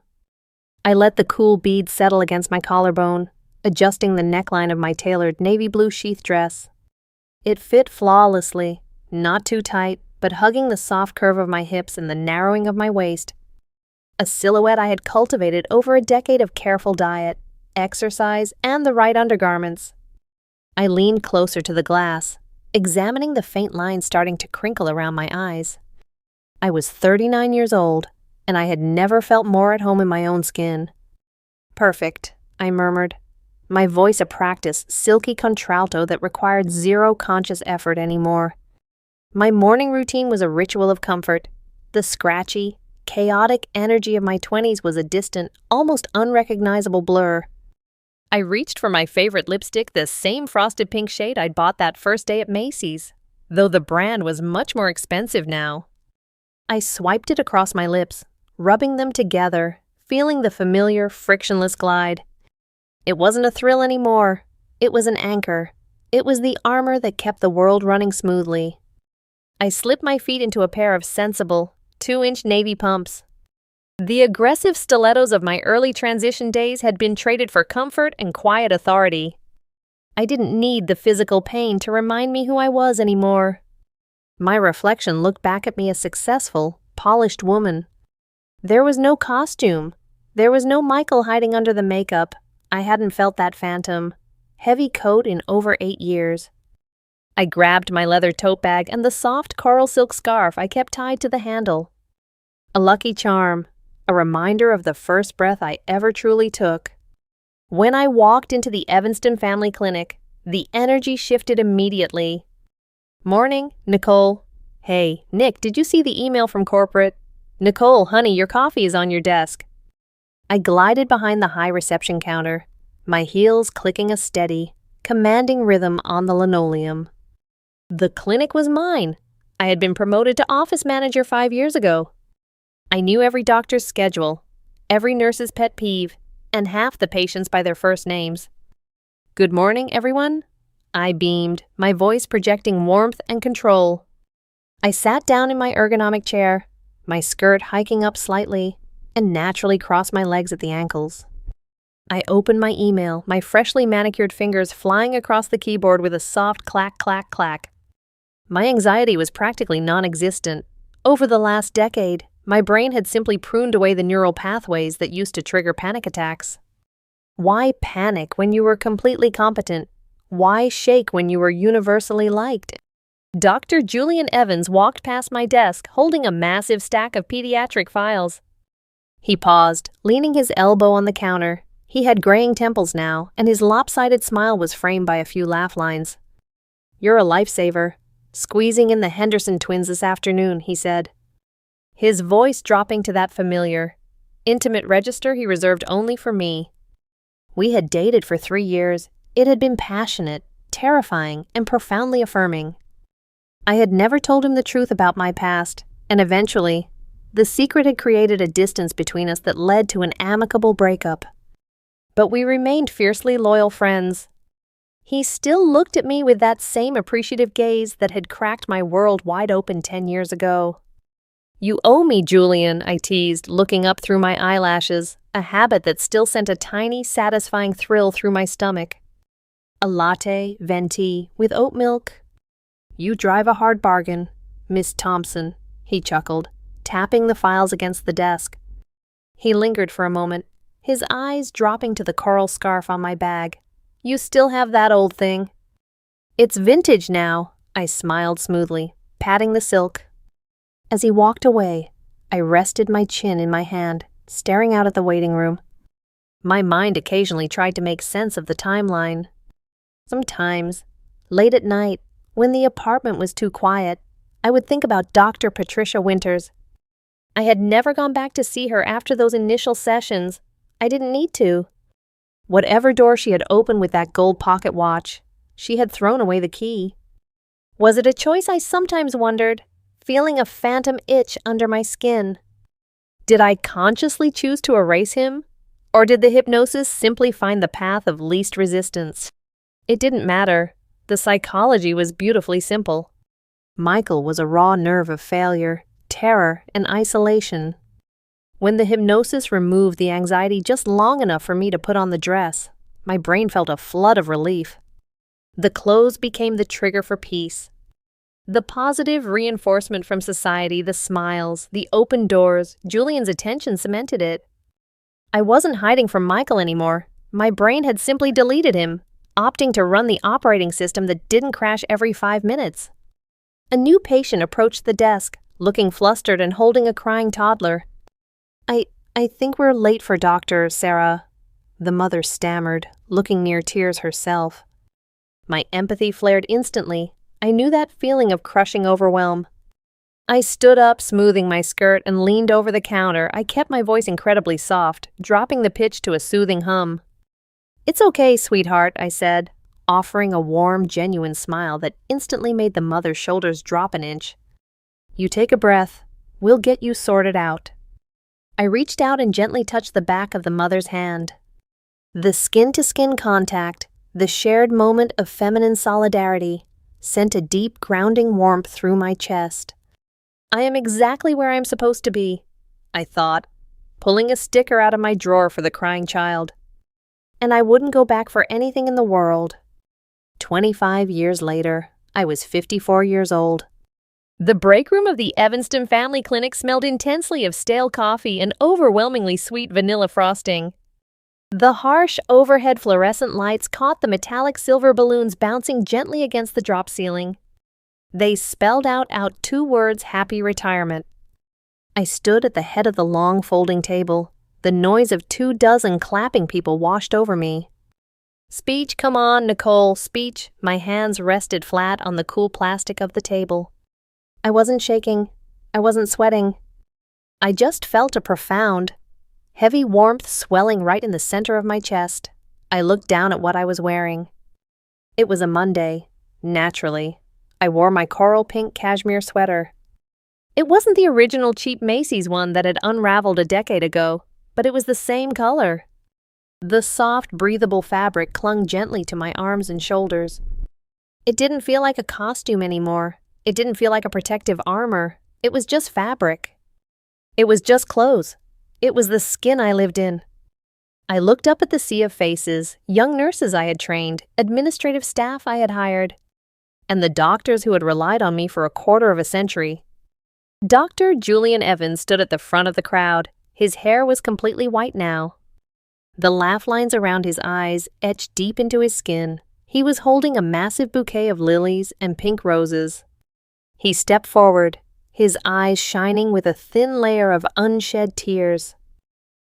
I let the cool bead settle against my collarbone, adjusting the neckline of my tailored navy blue sheath dress. It fit flawlessly, not too tight, but hugging the soft curve of my hips and the narrowing of my waist. A silhouette I had cultivated over a decade of careful diet, exercise, and the right undergarments. I leaned closer to the glass, examining the faint lines starting to crinkle around my eyes. I was 39 years old, and I had never felt more at home in my own skin. "Perfect," I murmured, my voice a practice, silky contralto that required zero conscious effort anymore. My morning routine was a ritual of comfort. The scratchy, chaotic energy of my 20s was a distant, almost unrecognizable blur. I reached for my favorite lipstick, the same frosted pink shade I'd bought that first day at Macy's, though the brand was much more expensive now. I swiped it across my lips, rubbing them together, feeling the familiar, frictionless glide. It wasn't a thrill anymore. It was an anchor. It was the armor that kept the world running smoothly. I slipped my feet into a pair of sensible, 2-inch navy pumps. The aggressive stilettos of my early transition days had been traded for comfort and quiet authority. I didn't need the physical pain to remind me who I was anymore. My reflection looked back at me a successful, polished woman. There was no costume. There was no Michael hiding under the makeup. I hadn't felt that phantom, heavy coat in over 8 years. I grabbed my leather tote bag and the soft coral silk scarf I kept tied to the handle. A lucky charm, a reminder of the first breath I ever truly took. When I walked into the Evanston Family Clinic, the energy shifted immediately. "Morning, Nicole." "Hey, Nick, did you see the email from corporate?" "Nicole, honey, your coffee is on your desk." I glided behind the high reception counter, my heels clicking a steady, commanding rhythm on the linoleum. The clinic was mine. I had been promoted to office manager 5 years ago. I knew every doctor's schedule, every nurse's pet peeve, and half the patients by their first names. "Good morning, everyone." I beamed, my voice projecting warmth and control. I sat down in my ergonomic chair, my skirt hiking up slightly, and naturally crossed my legs at the ankles. I opened my email, my freshly manicured fingers flying across the keyboard with a soft clack, clack, clack. My anxiety was practically non-existent. Over the last decade, my brain had simply pruned away the neural pathways that used to trigger panic attacks. Why panic when you were completely competent? Why shake when you were universally liked? Dr. Julian Evans walked past my desk holding a massive stack of pediatric files. He paused, leaning his elbow on the counter. He had graying temples now, and his lopsided smile was framed by a few laugh lines. "You're a lifesaver. Squeezing in the Henderson twins this afternoon," he said. His voice dropping to that familiar, intimate register he reserved only for me. We had dated for 3 years. It had been passionate, terrifying, and profoundly affirming. I had never told him the truth about my past, and eventually, the secret had created a distance between us that led to an amicable breakup. But we remained fiercely loyal friends. He still looked at me with that same appreciative gaze that had cracked my world wide open 10 years ago. "You owe me, Julian," I teased, looking up through my eyelashes, a habit that still sent a tiny, satisfying thrill through my stomach. "A latte, venti, with oat milk." "You drive a hard bargain, Miss Thompson," he chuckled, tapping the files against the desk. He lingered for a moment, his eyes dropping to the coral scarf on my bag. "You still have that old thing?" "It's vintage now," I smiled smoothly, patting the silk. As he walked away, I rested my chin in my hand, staring out at the waiting room. My mind occasionally tried to make sense of the timeline. Sometimes, late at night, when the apartment was too quiet, I would think about Dr. Patricia Winters. I had never gone back to see her after those initial sessions. I didn't need to. Whatever door she had opened with that gold pocket watch, she had thrown away the key. Was it a choice, I sometimes wondered, feeling a phantom itch under my skin? Did I consciously choose to erase him? Or did the hypnosis simply find the path of least resistance? It didn't matter. The psychology was beautifully simple. Michael was a raw nerve of failure, terror, and isolation. When the hypnosis removed the anxiety just long enough for me to put on the dress, my brain felt a flood of relief. The clothes became the trigger for peace. The positive reinforcement from society, the smiles, the open doors, Julian's attention cemented it. I wasn't hiding from Michael anymore. My brain had simply deleted him, opting to run the operating system that didn't crash every 5 minutes. A new patient approached the desk, looking flustered and holding a crying toddler. I think we're late for Dr. Sarah," the mother stammered, looking near tears herself. My empathy flared instantly. I knew that feeling of crushing overwhelm. I stood up, smoothing my skirt, and leaned over the counter. I kept my voice incredibly soft, dropping the pitch to a soothing hum. "It's okay, sweetheart," I said, offering a warm, genuine smile that instantly made the mother's shoulders drop an inch. "You take a breath. We'll get you sorted out." I reached out and gently touched the back of the mother's hand. The skin-to-skin contact, the shared moment of feminine solidarity, sent a deep, grounding warmth through my chest. I am exactly where I am supposed to be, I thought, pulling a sticker out of my drawer for the crying child. And I wouldn't go back for anything in the world. 25 years later, I was 54 years old. The break room of the Evanston Family Clinic smelled intensely of stale coffee and overwhelmingly sweet vanilla frosting. The harsh overhead fluorescent lights caught the metallic silver balloons bouncing gently against the drop ceiling. They spelled out 2 words, happy retirement. I stood at the head of the long folding table. The noise of 24 clapping people washed over me. "Speech, come on, Nicole, speech." My hands rested flat on the cool plastic of the table. I wasn't shaking. I wasn't sweating. I just felt a profound, heavy warmth swelling right in the center of my chest. I looked down at what I was wearing. It was a Monday. Naturally, I wore my coral pink cashmere sweater. It wasn't the original cheap Macy's one that had unraveled a decade ago, but it was the same color. The soft, breathable fabric clung gently to my arms and shoulders. It didn't feel like a costume anymore. It didn't feel like a protective armor. It was just fabric. It was just clothes. It was the skin I lived in. I looked up at the sea of faces, young nurses I had trained, administrative staff I had hired, and the doctors who had relied on me for a quarter of a century. Dr. Julian Evans stood at the front of the crowd. His hair was completely white now. The laugh lines around his eyes etched deep into his skin. He was holding a massive bouquet of lilies and pink roses. He stepped forward, his eyes shining with a thin layer of unshed tears.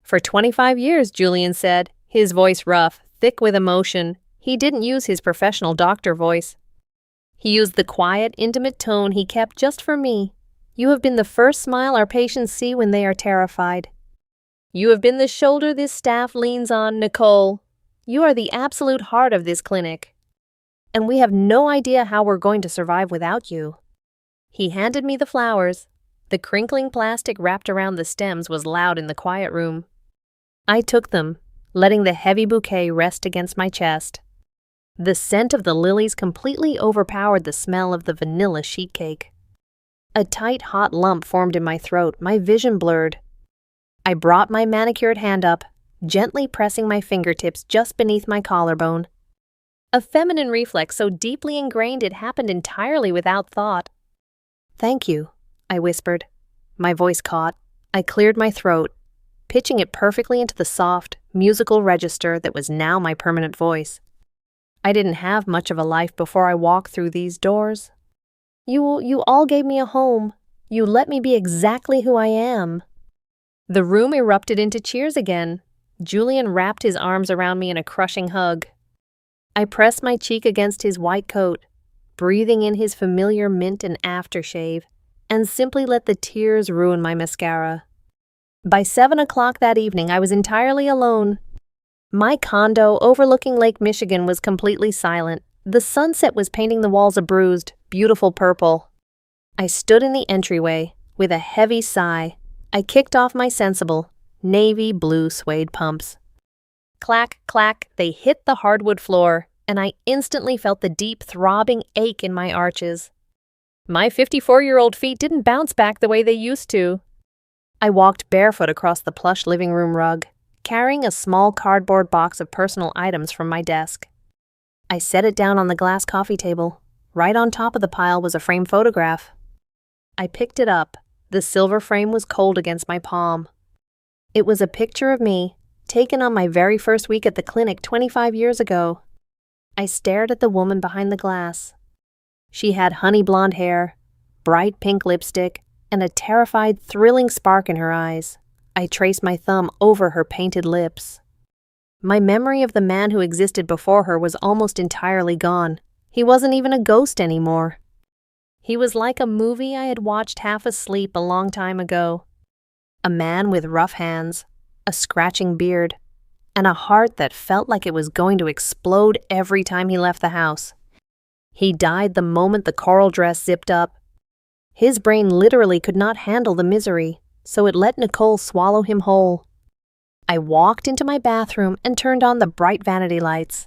"For 25 years, Julian said, his voice rough, thick with emotion. He didn't use his professional doctor voice. He used the quiet, intimate tone he kept just for me. You have been the first smile our patients see when they are terrified. You have been the shoulder this staff leans on, Nicole. You are the absolute heart of this clinic. And we have no idea how we're going to survive without you." He handed me the flowers. The crinkling plastic wrapped around the stems was loud in the quiet room. I took them, letting the heavy bouquet rest against my chest. The scent of the lilies completely overpowered the smell of the vanilla sheet cake. A tight, hot lump formed in my throat, my vision blurred. I brought my manicured hand up, gently pressing my fingertips just beneath my collarbone. A feminine reflex so deeply ingrained it happened entirely without thought. "Thank you," I whispered. My voice caught. I cleared my throat, pitching it perfectly into the soft, musical register that was now my permanent voice. I didn't have much of a life before I walked through these doors. You all gave me a home. You let me be exactly who I am." The room erupted into cheers again. Julian wrapped his arms around me in a crushing hug. I pressed my cheek against his white coat, breathing in his familiar mint and aftershave, and simply let the tears ruin my mascara. By 7 o'clock that evening, I was entirely alone. My condo overlooking Lake Michigan was completely silent. The sunset was painting the walls a bruised, beautiful purple. I stood in the entryway. With a heavy sigh, I kicked off my sensible, navy blue suede pumps. Clack, clack, they hit the hardwood floor, and I instantly felt the deep, throbbing ache in my arches. My 54-year-old feet didn't bounce back the way they used to. I walked barefoot across the plush living room rug, carrying a small cardboard box of personal items from my desk. I set it down on the glass coffee table. Right on top of the pile was a framed photograph. I picked it up. The silver frame was cold against my palm. It was a picture of me, taken on my very first week at the clinic 25 years ago. I stared at the woman behind the glass. She had honey blonde hair, bright pink lipstick, and a terrified, thrilling spark in her eyes. I traced my thumb over her painted lips. My memory of the man who existed before her was almost entirely gone. He wasn't even a ghost anymore. He was like a movie I had watched half asleep a long time ago. A man with rough hands, a scratching beard, and a heart that felt like it was going to explode every time he left the house. He died the moment the coral dress zipped up. His brain literally could not handle the misery, so it let Nicole swallow him whole. I walked into my bathroom and turned on the bright vanity lights.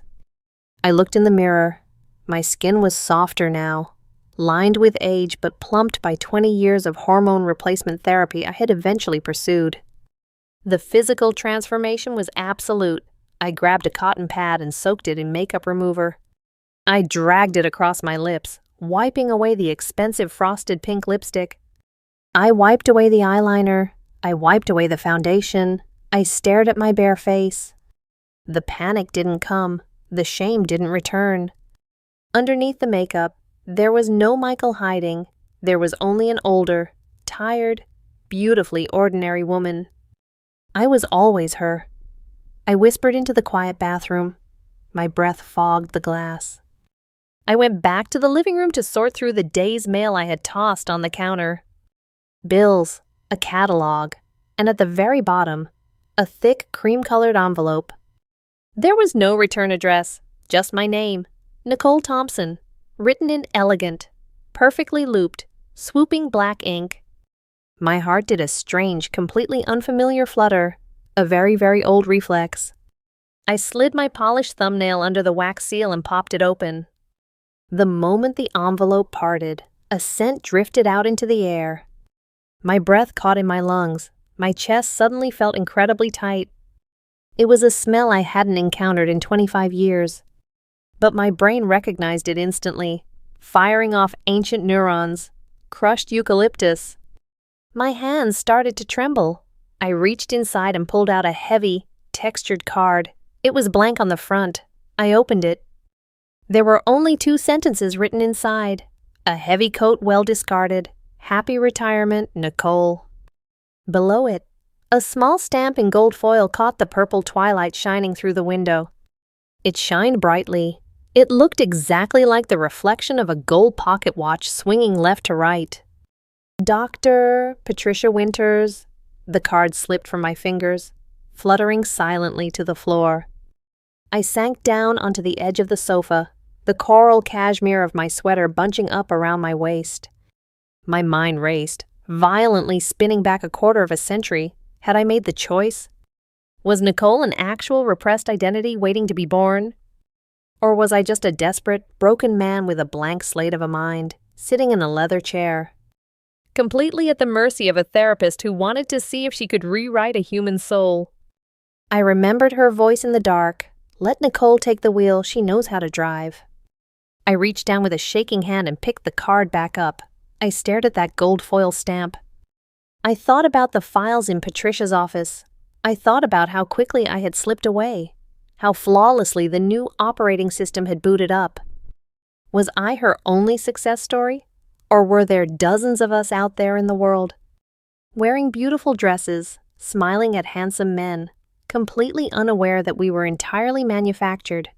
I looked in the mirror. My skin was softer now, lined with age but plumped by 20 years of hormone replacement therapy I had eventually pursued. The physical transformation was absolute. I grabbed a cotton pad and soaked it in makeup remover. I dragged it across my lips, wiping away the expensive frosted pink lipstick. I wiped away the eyeliner. I wiped away the foundation. I stared at my bare face. The panic didn't come. The shame didn't return. Underneath the makeup, there was no Michael hiding. There was only an older, tired, beautifully ordinary woman. I was always her. I whispered into the quiet bathroom. My breath fogged the glass. I went back to the living room to sort through the day's mail I had tossed on the counter. Bills, a catalog, and at the very bottom, a thick cream-colored envelope. There was no return address, just my name, Nicole Thompson, written in elegant, perfectly looped, swooping black ink. My heart did a strange, completely unfamiliar flutter, a very, very old reflex. I slid my polished thumbnail under the wax seal and popped it open. The moment the envelope parted, a scent drifted out into the air. My breath caught in my lungs. My chest suddenly felt incredibly tight. It was a smell I hadn't encountered in 25 years. But my brain recognized it instantly, firing off ancient neurons, crushed eucalyptus. My hands started to tremble. I reached inside and pulled out a heavy, textured card. It was blank on the front. I opened it. There were only 2 sentences written inside. A heavy coat well discarded. Happy retirement, Nicole. Below it, a small stamp in gold foil caught the purple twilight shining through the window. It shined brightly. It looked exactly like the reflection of a gold pocket watch swinging left to right. Dr. Patricia Winters. The card slipped from my fingers, fluttering silently to the floor. I sank down onto the edge of the sofa, the coral cashmere of my sweater bunching up around my waist. My mind raced, violently spinning back a quarter of a century. Had I made the choice? Was Nicole an actual repressed identity waiting to be born? Or was I just a desperate, broken man with a blank slate of a mind, sitting in a leather chair? Completely at the mercy of a therapist who wanted to see if she could rewrite a human soul. I remembered her voice in the dark. Let Nicole take the wheel, she knows how to drive. I reached down with a shaking hand and picked the card back up. I stared at that gold foil stamp. I thought about the files in Patricia's office. I thought about how quickly I had slipped away, how flawlessly the new operating system had booted up. Was I her only success story? Or were there dozens of us out there in the world, wearing beautiful dresses, smiling at handsome men, completely unaware that we were entirely manufactured?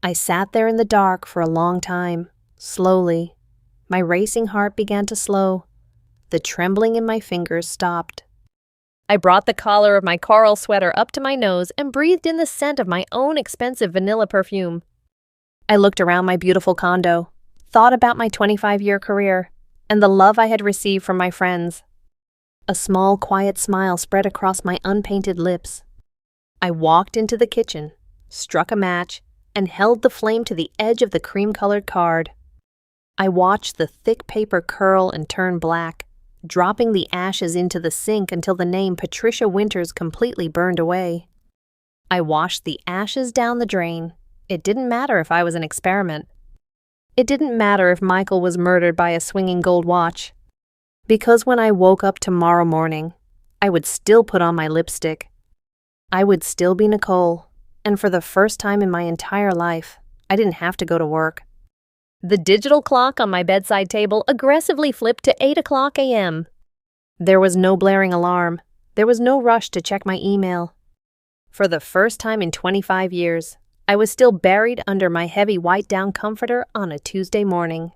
I sat there in the dark for a long time, slowly. My racing heart began to slow. The trembling in my fingers stopped. I brought the collar of my coral sweater up to my nose and breathed in the scent of my own expensive vanilla perfume. I looked around my beautiful condo, thought about my 25-year career, and the love I had received from my friends. A small, quiet smile spread across my unpainted lips. I walked into the kitchen, struck a match, and held the flame to the edge of the cream-colored card. I watched the thick paper curl and turn black, dropping the ashes into the sink until the name Patricia Winters completely burned away. I washed the ashes down the drain. It didn't matter if I was an experiment. It didn't matter if Michael was murdered by a swinging gold watch. Because when I woke up tomorrow morning, I would still put on my lipstick. I would still be Nicole, and for the first time in my entire life, I didn't have to go to work. The digital clock on my bedside table aggressively flipped to 8:00 a.m. There was no blaring alarm. There was no rush to check my email. For the first time in 25 years, I was still buried under my heavy white down comforter on a Tuesday morning.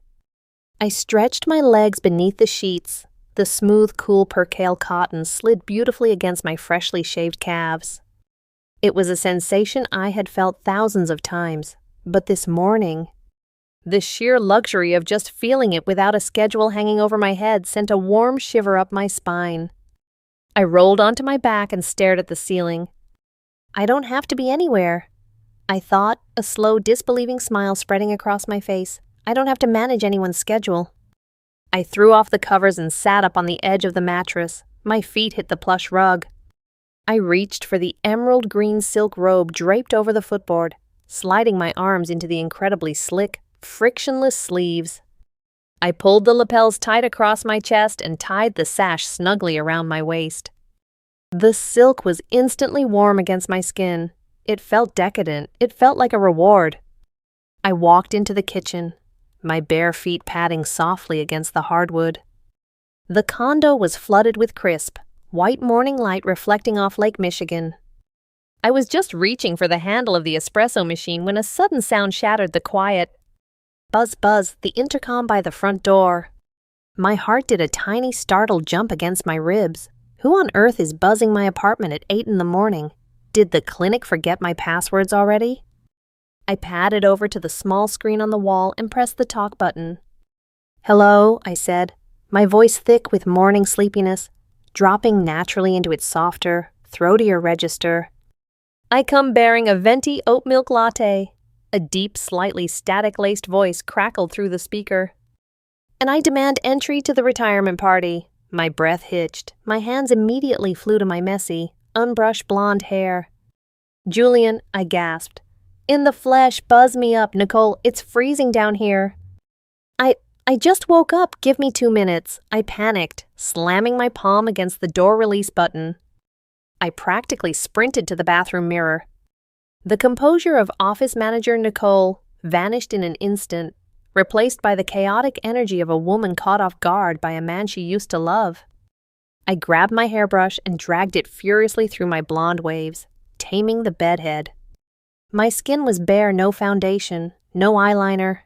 I stretched my legs beneath the sheets. The smooth, cool percale cotton slid beautifully against my freshly shaved calves. It was a sensation I had felt thousands of times, but this morning, the sheer luxury of just feeling it without a schedule hanging over my head sent a warm shiver up my spine. I rolled onto my back and stared at the ceiling. I don't have to be anywhere, I thought, a slow, disbelieving smile spreading across my face. I don't have to manage anyone's schedule. I threw off the covers and sat up on the edge of the mattress. My feet hit the plush rug. I reached for the emerald green silk robe draped over the footboard, sliding my arms into the incredibly slick, frictionless sleeves. I pulled the lapels tight across my chest and tied the sash snugly around my waist. The silk was instantly warm against my skin. It felt decadent. It felt like a reward. I walked into the kitchen, my bare feet padding softly against the hardwood. The condo was flooded with crisp, white morning light reflecting off Lake Michigan. I was just reaching for the handle of the espresso machine when a sudden sound shattered the quiet. Buzz, buzz, the intercom by the front door. My heart did a tiny startled jump against my ribs. Who on earth is buzzing my apartment at 8 in the morning? Did the clinic forget my passwords already? I padded over to the small screen on the wall and pressed the talk button. Hello, I said, my voice thick with morning sleepiness, dropping naturally into its softer, throatier register. I come bearing a venti oat milk latte. A deep, slightly static-laced voice crackled through the speaker. And I demand entry to the retirement party. My breath hitched. My hands immediately flew to my messy, unbrushed blonde hair. Julian, I gasped. In the flesh, buzz me up, Nicole. It's freezing down here. I just woke up. Give me 2 minutes. I panicked, slamming my palm against the door release button. I practically sprinted to the bathroom mirror. The composure of office manager Nicole vanished in an instant, replaced by the chaotic energy of a woman caught off guard by a man she used to love. I grabbed my hairbrush and dragged it furiously through my blonde waves, taming the bedhead. My skin was bare, no foundation, no eyeliner.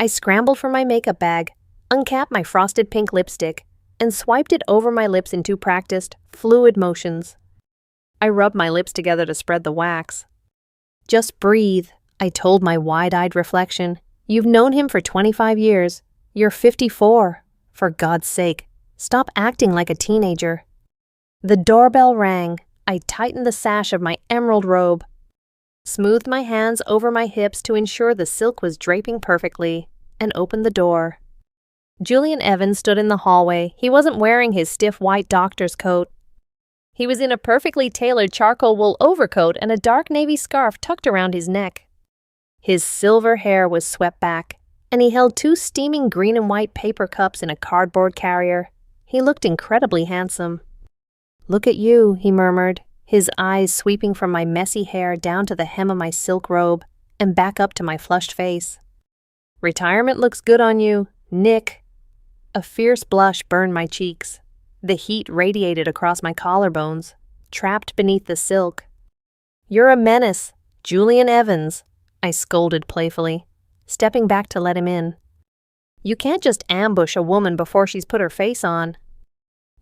I scrambled for my makeup bag, uncapped my frosted pink lipstick, and swiped it over my lips in 2 practiced, fluid motions. I rubbed my lips together to spread the wax. Just breathe, I told my wide-eyed reflection. You've known him for 25 years. You're 54. For God's sake, stop acting like a teenager. The doorbell rang. I tightened the sash of my emerald robe, smoothed my hands over my hips to ensure the silk was draping perfectly, and opened the door. Julian Evans stood in the hallway. He wasn't wearing his stiff white doctor's coat. He was in a perfectly tailored charcoal wool overcoat and a dark navy scarf tucked around his neck. His silver hair was swept back, and he held 2 steaming green and white paper cups in a cardboard carrier. He looked incredibly handsome. Look at you, he murmured, his eyes sweeping from my messy hair down to the hem of my silk robe and back up to my flushed face. Retirement looks good on you, Nick. A fierce blush burned my cheeks. The heat radiated across my collarbones, trapped beneath the silk. You're a menace, Julian Evans, I scolded playfully, stepping back to let him in. You can't just ambush a woman before she's put her face on.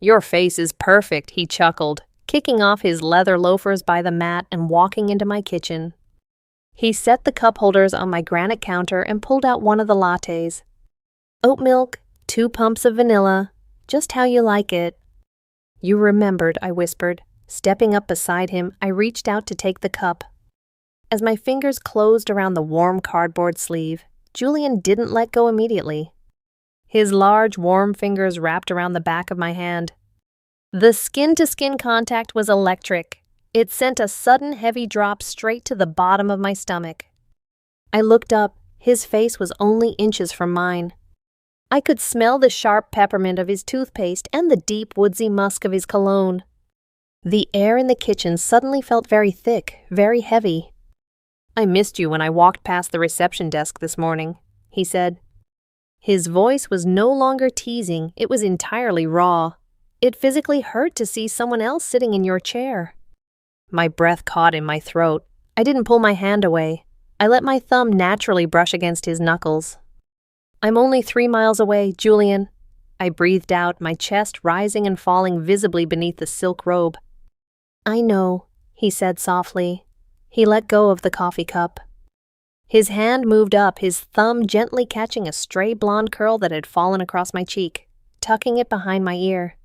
Your face is perfect, he chuckled, kicking off his leather loafers by the mat and walking into my kitchen. He set the cup holders on my granite counter and pulled out one of the lattes. Oat milk, 2 pumps of vanilla, just how you like it. You remembered, I whispered. Stepping up beside him, I reached out to take the cup. As my fingers closed around the warm cardboard sleeve, Julian didn't let go immediately. His large, warm fingers wrapped around the back of my hand. The skin-to-skin contact was electric. It sent a sudden heavy drop straight to the bottom of my stomach. I looked up. His face was only inches from mine. I could smell the sharp peppermint of his toothpaste and the deep woodsy musk of his cologne. The air in the kitchen suddenly felt very thick, very heavy. I missed you when I walked past the reception desk this morning, he said. His voice was no longer teasing, it was entirely raw. It physically hurt to see someone else sitting in your chair. My breath caught in my throat. I didn't pull my hand away. I let my thumb naturally brush against his knuckles. I'm only 3 miles away, Julian. I breathed out, my chest rising and falling visibly beneath the silk robe. I know, he said softly. He let go of the coffee cup. His hand moved up, his thumb gently catching a stray blonde curl that had fallen across my cheek, tucking it behind my ear.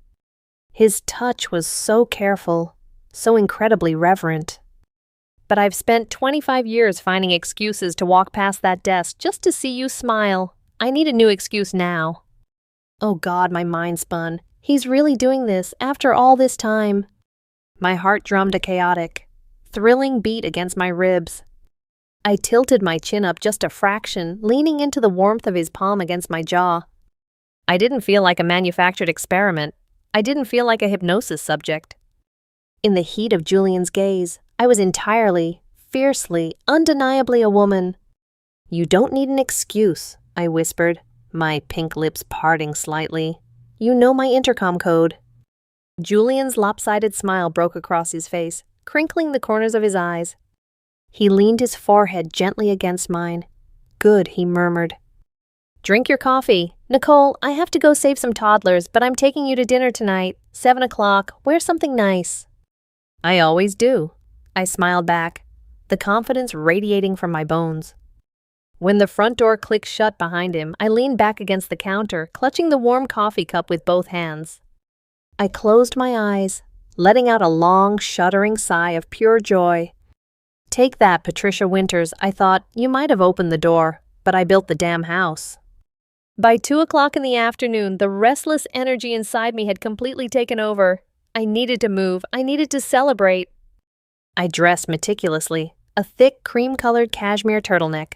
His touch was so careful, so incredibly reverent. But I've spent 25 years finding excuses to walk past that desk just to see you smile. I need a new excuse now. Oh God, my mind spun. He's really doing this after all this time. My heart drummed a chaotic, thrilling beat against my ribs. I tilted my chin up just a fraction, leaning into the warmth of his palm against my jaw. I didn't feel like a manufactured experiment. I didn't feel like a hypnosis subject. In the heat of Julian's gaze, I was entirely, fiercely, undeniably a woman. You don't need an excuse, I whispered, my pink lips parting slightly. You know my intercom code. Julian's lopsided smile broke across his face, crinkling the corners of his eyes. He leaned his forehead gently against mine. Good, he murmured. Drink your coffee. Nicole, I have to go save some toddlers, but I'm taking you to dinner tonight, 7 o'clock. Wear something nice. I always do. I smiled back, the confidence radiating from my bones. When the front door clicked shut behind him, I leaned back against the counter, clutching the warm coffee cup with both hands. I closed my eyes, letting out a long, shuddering sigh of pure joy. Take that, Patricia Winters, I thought. You might have opened the door, but I built the damn house. By 2 o'clock in the afternoon, the restless energy inside me had completely taken over. I needed to move. I needed to celebrate. I dressed meticulously, a thick cream-colored cashmere turtleneck,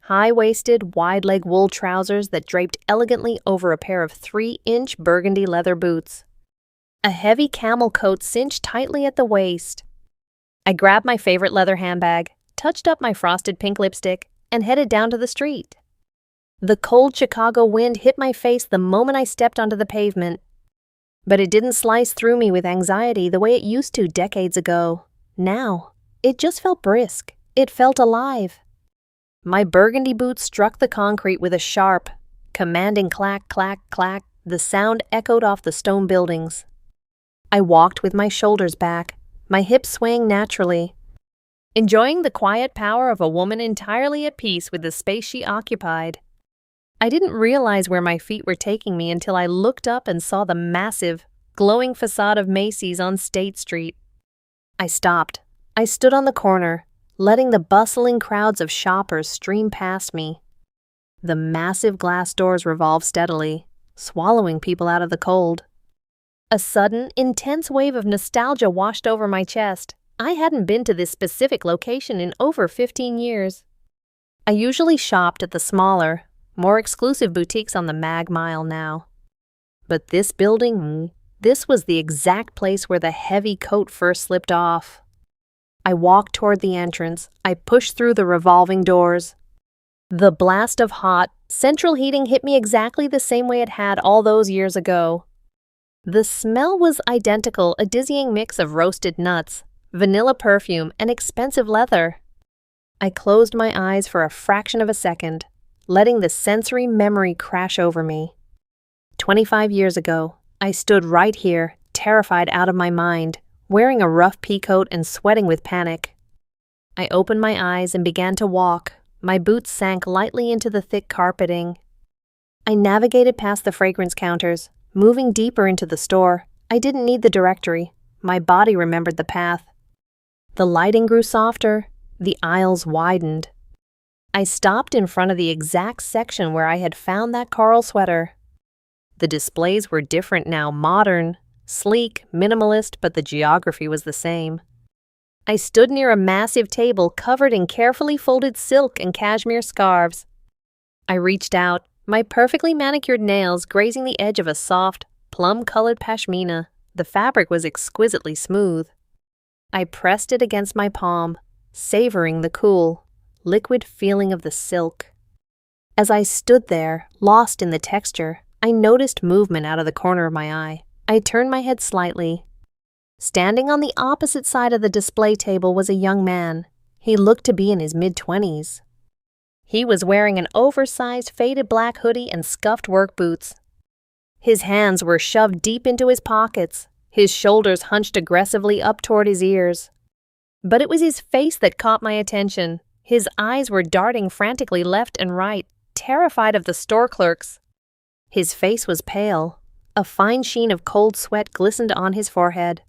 high-waisted, wide-leg wool trousers that draped elegantly over a pair of 3-inch burgundy leather boots, a heavy camel coat cinched tightly at the waist. I grabbed my favorite leather handbag, touched up my frosted pink lipstick, and headed down to the street. The cold Chicago wind hit my face the moment I stepped onto the pavement, but it didn't slice through me with anxiety the way it used to decades ago. Now, it just felt brisk. It felt alive. My burgundy boots struck the concrete with a sharp, commanding clack, clack, clack. The sound echoed off the stone buildings. I walked with my shoulders back, my hips swaying naturally, enjoying the quiet power of a woman entirely at peace with the space she occupied. I didn't realize where my feet were taking me until I looked up and saw the massive, glowing facade of Macy's on State Street. I stopped. I stood on the corner, letting the bustling crowds of shoppers stream past me. The massive glass doors revolved steadily, swallowing people out of the cold. A sudden, intense wave of nostalgia washed over my chest. I hadn't been to this specific location in over 15 years. I usually shopped at the smaller, more exclusive boutiques on the Mag Mile now. But this building, this was the exact place where the heavy coat first slipped off. I walked toward the entrance. I pushed through the revolving doors. The blast of hot, central heating hit me exactly the same way it had all those years ago. The smell was identical, a dizzying mix of roasted nuts, vanilla perfume, and expensive leather. I closed my eyes for a fraction of a second, letting the sensory memory crash over me. 25 years ago, I stood right here, terrified out of my mind, wearing a rough peacoat and sweating with panic. I opened my eyes and began to walk. My boots sank lightly into the thick carpeting. I navigated past the fragrance counters, moving deeper into the store. I didn't need the directory. My body remembered the path. The lighting grew softer. The aisles widened. I stopped in front of the exact section where I had found that coral sweater. The displays were different now, modern, sleek, minimalist, but the geography was the same. I stood near a massive table covered in carefully folded silk and cashmere scarves. I reached out, my perfectly manicured nails grazing the edge of a soft, plum-colored pashmina. The fabric was exquisitely smooth. I pressed it against my palm, savoring the cool, liquid feeling of the silk. As I stood there, lost in the texture, I noticed movement out of the corner of my eye. I turned my head slightly. Standing on the opposite side of the display table was a young man. He looked to be in his mid-20s. He was wearing an oversized faded black hoodie and scuffed work boots. His hands were shoved deep into his pockets, his shoulders hunched aggressively up toward his ears. But it was his face that caught my attention. His eyes were darting frantically left and right, terrified of the store clerks. His face was pale. A fine sheen of cold sweat glistened on his forehead.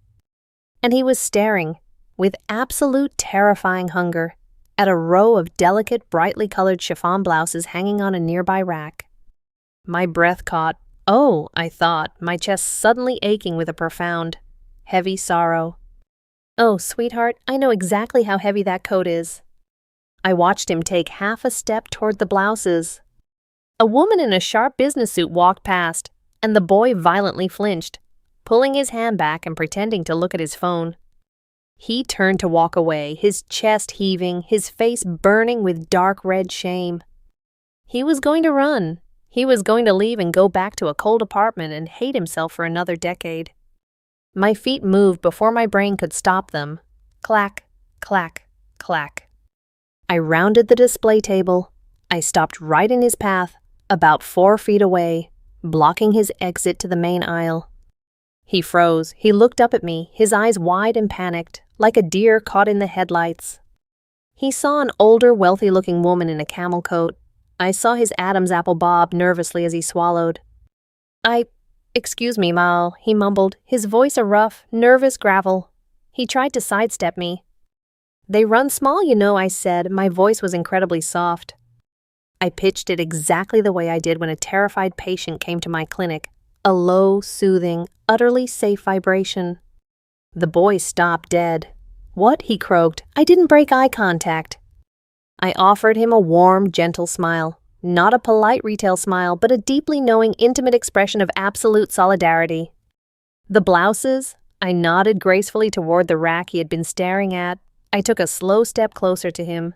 And he was staring, with absolute terrifying hunger, at a row of delicate, brightly colored chiffon blouses hanging on a nearby rack. My breath caught. Oh, I thought, my chest suddenly aching with a profound, heavy sorrow. Oh, sweetheart, I know exactly how heavy that coat is. I watched him take half a step toward the blouses. A woman in a sharp business suit walked past, and the boy violently flinched, pulling his hand back and pretending to look at his phone. He turned to walk away, his chest heaving, his face burning with dark red shame. He was going to run. He was going to leave and go back to a cold apartment and hate himself for another decade. My feet moved before my brain could stop them. Clack, clack, clack. I rounded the display table. I stopped right in his path, about 4 feet away, blocking his exit to the main aisle. He froze. He looked up at me, his eyes wide and panicked, like a deer caught in the headlights. He saw an older, wealthy-looking woman in a camel coat. I saw his Adam's apple bob nervously as he swallowed. Excuse me, Mal, he mumbled, his voice a rough, nervous gravel. He tried to sidestep me. They run small, you know, I said. My voice was incredibly soft. I pitched it exactly the way I did when a terrified patient came to my clinic. A low, soothing, utterly safe vibration. The boy stopped dead. "What?" he croaked. "I didn't break eye contact." I offered him a warm, gentle smile. Not a polite retail smile, but a deeply knowing, intimate expression of absolute solidarity. The blouses? I nodded gracefully toward the rack he had been staring at. I took a slow step closer to him.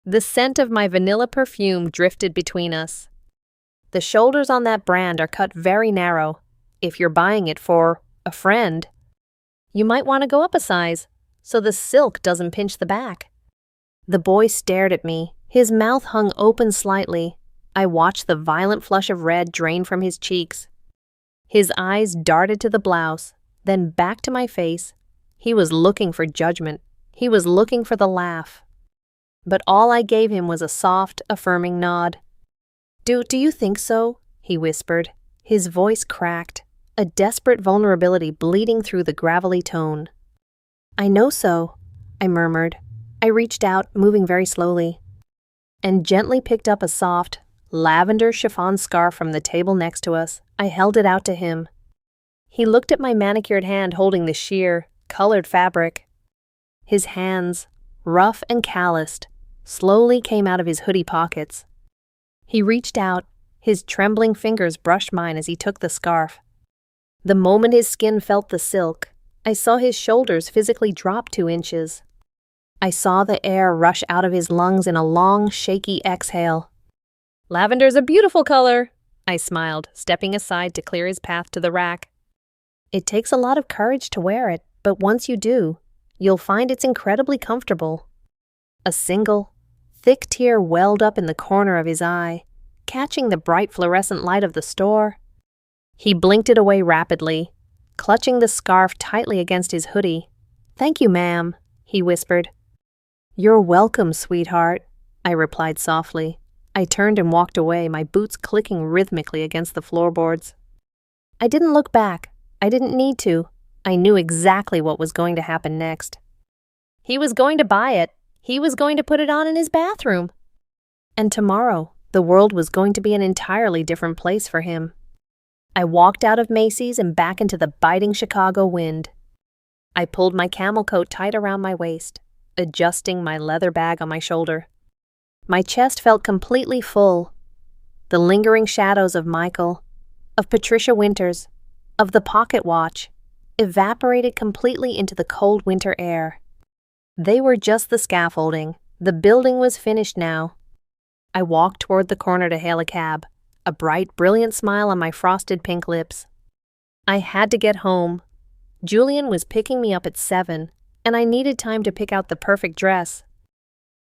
The scent of my vanilla perfume drifted between us. The shoulders on that brand are cut very narrow. If you're buying it for a friend, you might want to go up a size, so the silk doesn't pinch the back. The boy stared at me. His mouth hung open slightly. I watched the violent flush of red drain from his cheeks. His eyes darted to the blouse, then back to my face. He was looking for judgment. He was looking for the laugh. But all I gave him was a soft, affirming nod. Do you think so?" he whispered. His voice cracked, a desperate vulnerability bleeding through the gravelly tone. "I know so," I murmured. I reached out, moving very slowly, and gently picked up a soft, lavender chiffon scarf from the table next to us. I held it out to him. He looked at my manicured hand holding the sheer, colored fabric. His hands, rough and calloused, slowly came out of his hoodie pockets. He reached out. His trembling fingers brushed mine as he took the scarf. The moment his skin felt the silk, I saw his shoulders physically drop 2 inches. I saw the air rush out of his lungs in a long, shaky exhale. Lavender's a beautiful color, I smiled, stepping aside to clear his path to the rack. It takes a lot of courage to wear it, but once you do, you'll find it's incredibly comfortable. A single, thick tear welled up in the corner of his eye, catching the bright fluorescent light of the store. He blinked it away rapidly, clutching the scarf tightly against his hoodie. "Thank you, ma'am," he whispered. "You're welcome, sweetheart," I replied softly. I turned and walked away, my boots clicking rhythmically against the floorboards. I didn't look back. I didn't need to. I knew exactly what was going to happen next. He was going to buy it. He was going to put it on in his bathroom. And tomorrow, the world was going to be an entirely different place for him. I walked out of Macy's and back into the biting Chicago wind. I pulled my camel coat tight around my waist, adjusting my leather bag on my shoulder. My chest felt completely full. The lingering shadows of Michael, of Patricia Winters, of the pocket watch, evaporated completely into the cold winter air. They were just the scaffolding. The building was finished now. I walked toward the corner to hail a cab, a bright, brilliant smile on my frosted pink lips. I had to get home. Julian was picking me up at 7, and I needed time to pick out the perfect dress.